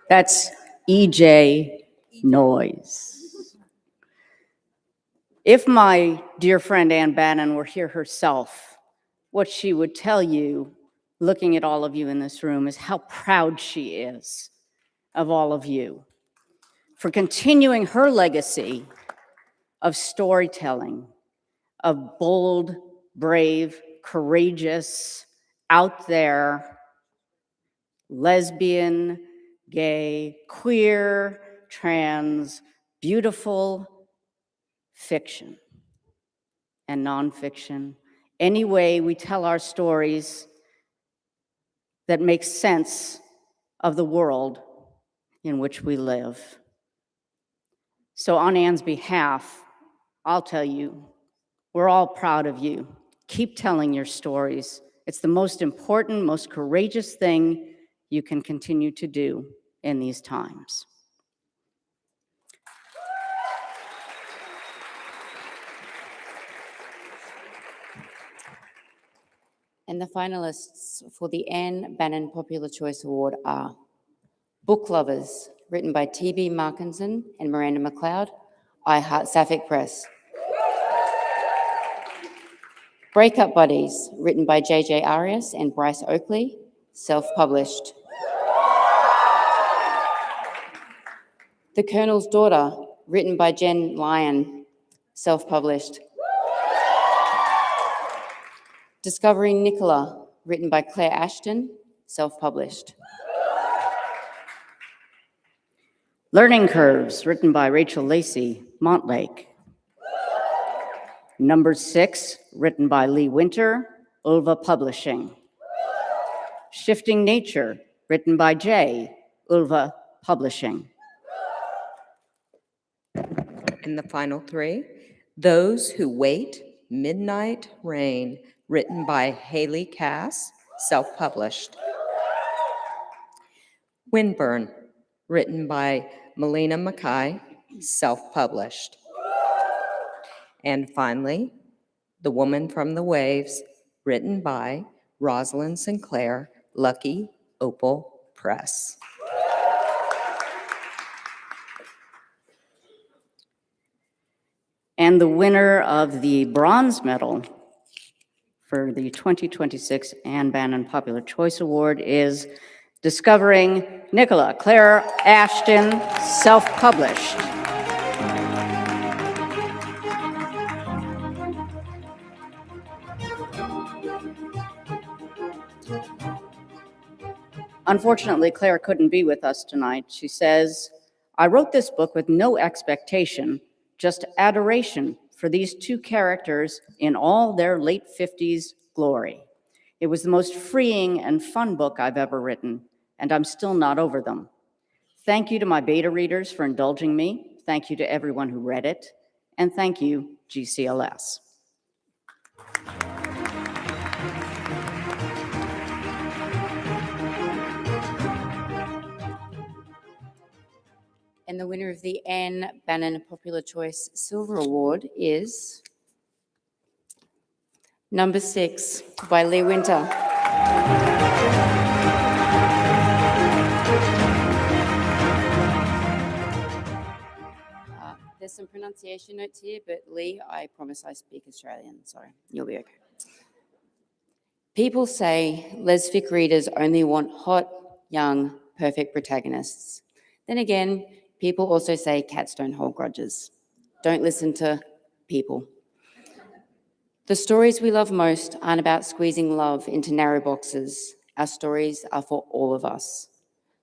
That's E.J. Noyes. If my dear friend Ann Bannon were here herself, what she would tell you, looking at all of you in this room, is how proud she is of all of you. for continuing her legacy of storytelling, of bold, brave, courageous, out there, lesbian, gay, queer, trans, beautiful fiction and nonfiction. Any way we tell our stories that make sense of the world in which we live. So on Anne's behalf, I'll tell you, we're all proud of you. Keep telling your stories. It's the most important, most courageous thing you can continue to do in these times. And the finalists for the Anne Bannon Popular Choice Award are Book Lovers, written by T.B. Markinson and Miranda McLeod, I Heart Sapphic Press. Breakup Buddies, written by J.J. Arias and Bryce Oakley, self-published. The Colonel's Daughter, written by Jen Lyon, self-published. Discovering Nicola, written by Claire Ashton, self-published. Learning Curves, written by Rachel Lacey, Montlake. Number 6, written by Lee Winter, Ulva Publishing. Shifting Nature, written by Jay, Ulva Publishing. And the final 3, Those Who Wait, Midnight Rain, written by Haley Cass, self-published. Windburn, written by Melina Mackay, self-published. And finally, The Woman from the Waves, written by Rosalind Sinclair, Lucky Opal Press. And the winner of the bronze medal for the 2026 Anne Bannon Popular Choice Award is Discovering Nicola, Claire Ashton, self-published. Unfortunately, Claire couldn't be with us tonight. She says, I wrote this book with no expectation, just adoration for these 2 characters in all their late 50s glory. It was the most freeing and fun book I've ever written, and I'm still not over them. Thank you to my beta readers for indulging me. Thank you to everyone who read it. And thank you, GCLS. And the winner of the Anne Bannon Popular Choice Silver Award is number 6 by Lee Winter. There's some pronunciation notes here, but Lee, I promise I speak Australian, so you'll be okay. People say lesfic readers only want hot, young, perfect protagonists. Then again, people also say cats don't hold grudges. Don't listen to people. The stories we love most aren't about squeezing love into narrow boxes. Our stories are for all of us.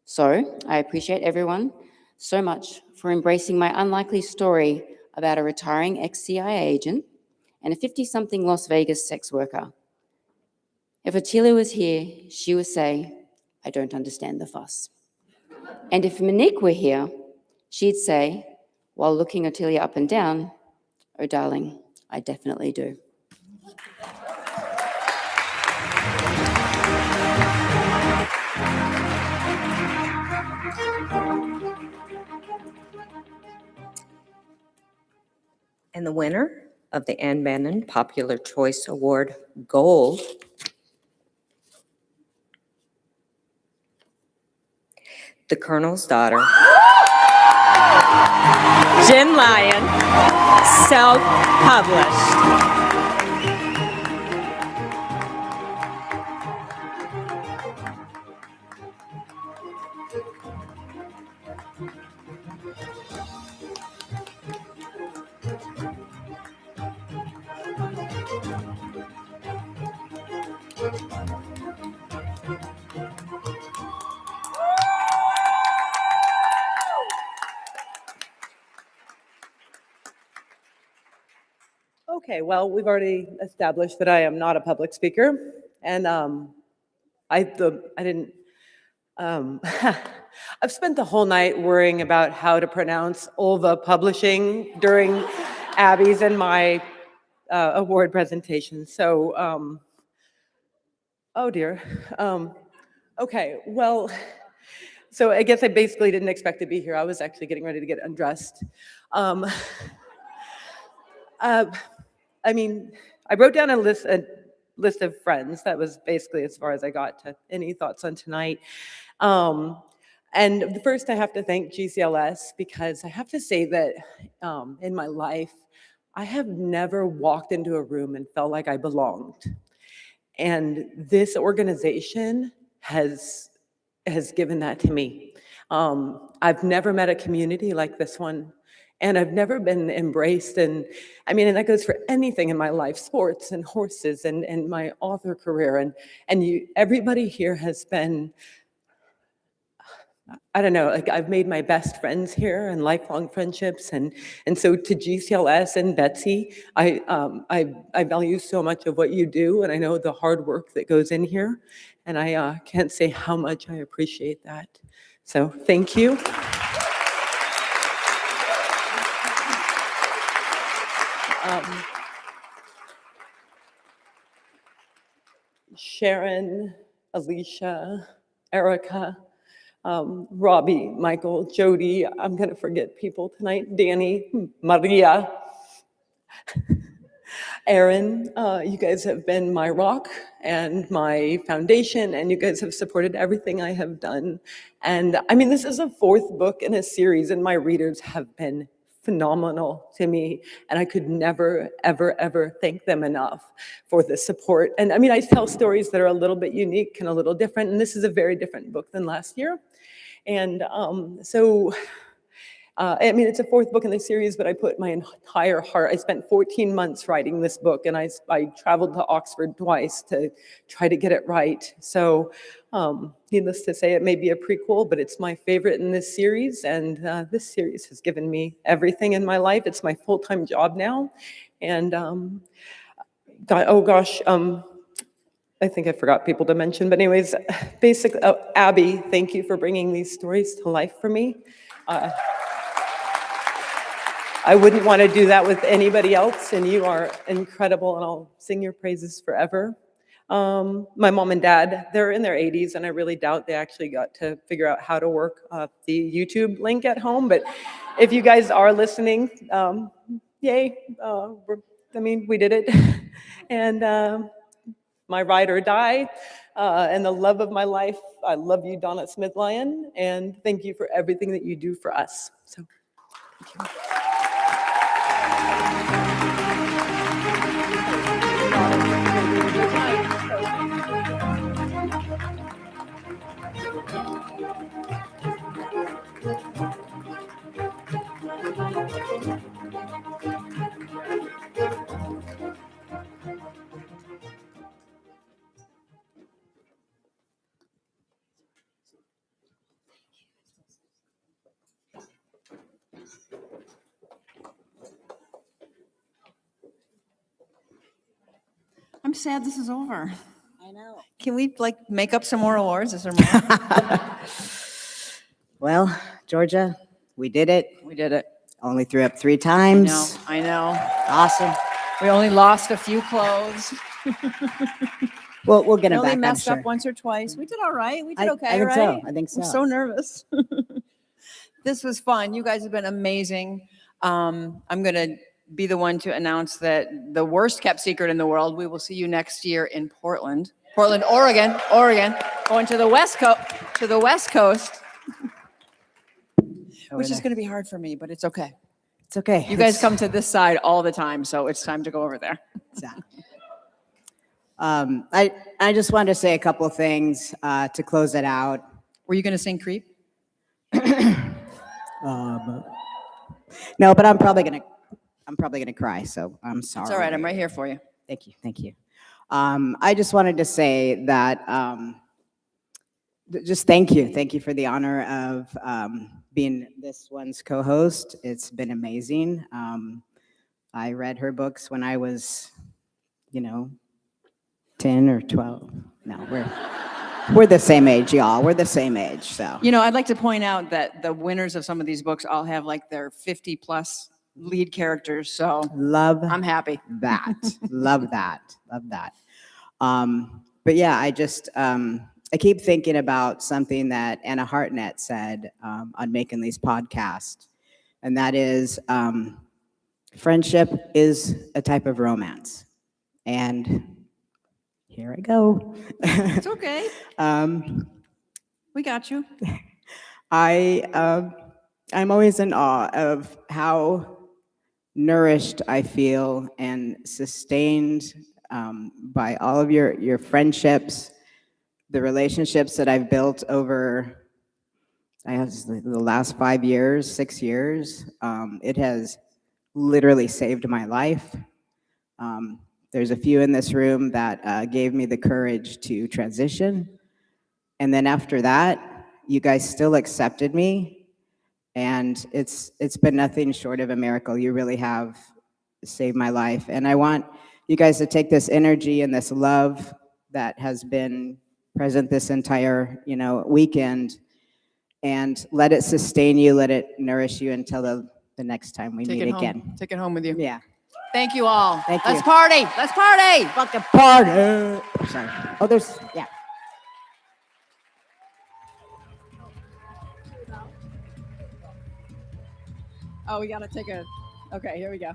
So I appreciate everyone so much for embracing my unlikely story about a retiring ex-CIA agent and a 50-something Las Vegas sex worker. If Attila was here, she would say, I don't understand the fuss. And if Monique were here, she'd say, while looking Attila up and down, oh darling, I definitely do. And the winner of the Anne Bannon Popular Choice Award Gold The Colonel's Daughter, Jen Lyon, self-published. Okay, well, we've already established that I am not a public speaker, and I didn't. I've spent the whole night worrying about how to pronounce Ulva Publishing during Abby's and my award presentation. So, oh dear. Okay, well, so I guess I basically didn't expect to be here. I was actually getting ready to get undressed. I mean, I wrote down a list of friends. That was basically as far as I got to any thoughts on tonight. And first, I have to thank GCLS because I have to say that in my life, I have never walked into a room and felt like I belonged. And this organization has given that to me. I've never met a community like this one. And I've never been embraced, and I mean, and that goes for anything in my life, sports and horses and my author career, and everybody here has been, I don't know, like I've made my best friends here and lifelong friendships, and so to GCLS and Betsy, I value so much of what you do, and I know the hard work that goes in here, and I can't say how much I appreciate that. So thank you. Sharon, Alicia, Erica, Robbie, Michael, Jody, I'm going to forget people tonight, Danny, Maria, Aaron, you guys have been my rock and my foundation, and you guys have supported everything I have done. And I mean, this is a fourth book in a series, and my readers have been phenomenal to me, and I could never, ever, ever thank them enough for the support. And I mean, I tell stories that are a little bit unique and a little different, and this is a very different book than last year. And I mean, it's a fourth book in the series, but I put my entire heart. I spent 14 months writing this book, and I traveled to Oxford twice to try to get it right. So needless to say, it may be a prequel, but it's my favorite in this series, and this series has given me everything in my life. It's my full-time job now, and oh gosh, I think I forgot people to mention, but anyways, basically, Abby, thank you for bringing these stories to life for me. I wouldn't want to do that with anybody else, and you are incredible, and I'll sing your praises forever. My mom and dad, they're in their 80s, and I really doubt they actually got to figure out how to work the YouTube link at home, but if you guys are listening, yay, I mean, we did it. And my ride or die, and the love of my life, I love you, Donna Smith-Lyon, and thank you for everything that you do for us. So, thank you. I'm sad this is over. I know. Can we like make up some more awards? Is there more? Well, Georgia, we did it. We did it. Only threw up 3 times. I know. Awesome. We only lost a few clothes. We'll get We it back, only I'm messed up sure. once or twice. We did all right. We did okay, I think right? so. I think so. I'm so nervous. This was fun. You guys have been amazing. I'm going to be the one to announce that the worst kept secret in the world, we will see you next year in Portland, Oregon, going to the West Coast, which is going to be hard for me, but it's okay. It's okay. You guys come to this side all the time, so it's time to go over there. Exactly. I just wanted to say a couple of things to close it out. Were you going to sing Creep? No, but I'm probably gonna cry, so I'm sorry. It's all right. I'm right here for you. Thank you. I just wanted to say that just thank you for the honor of being this one's co-host. It's been amazing. I read her books when I was, 10 or 12. No, we're the same age, y'all. We're the same age, so. I'd like to point out that the winners of some of these books all have like their 50+ lead characters, so I'm happy. That. Love that. Love that. But yeah, I keep thinking about something that Anna Hartnett said on Making Lee's podcast, and that is friendship is a type of romance. And here I go. It's okay. We got you. I'm always in awe of how nourished I feel and sustained by all of your friendships, the relationships that I've built over the last 5 years, 6 years. It has literally saved my life. There's a few in this room that gave me the courage to transition. And then after that, you guys still accepted me. And it's been nothing short of a miracle. You really have saved my life. And I want you guys to take this energy and this love that has been present this entire, weekend, and let it sustain you, let it nourish you until the next time we meet again. Take it home with you. Yeah. Thank you all. Thank Let's you. party. Let's party. Fucking party. Sorry. Oh, yeah. Oh, we gotta take a. Okay, here we go.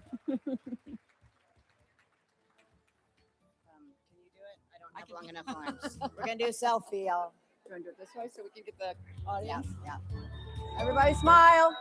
I have long enough arms. We're gonna do a selfie, y'all. You want to do it this way so we can get the audience? Yeah. Everybody smile.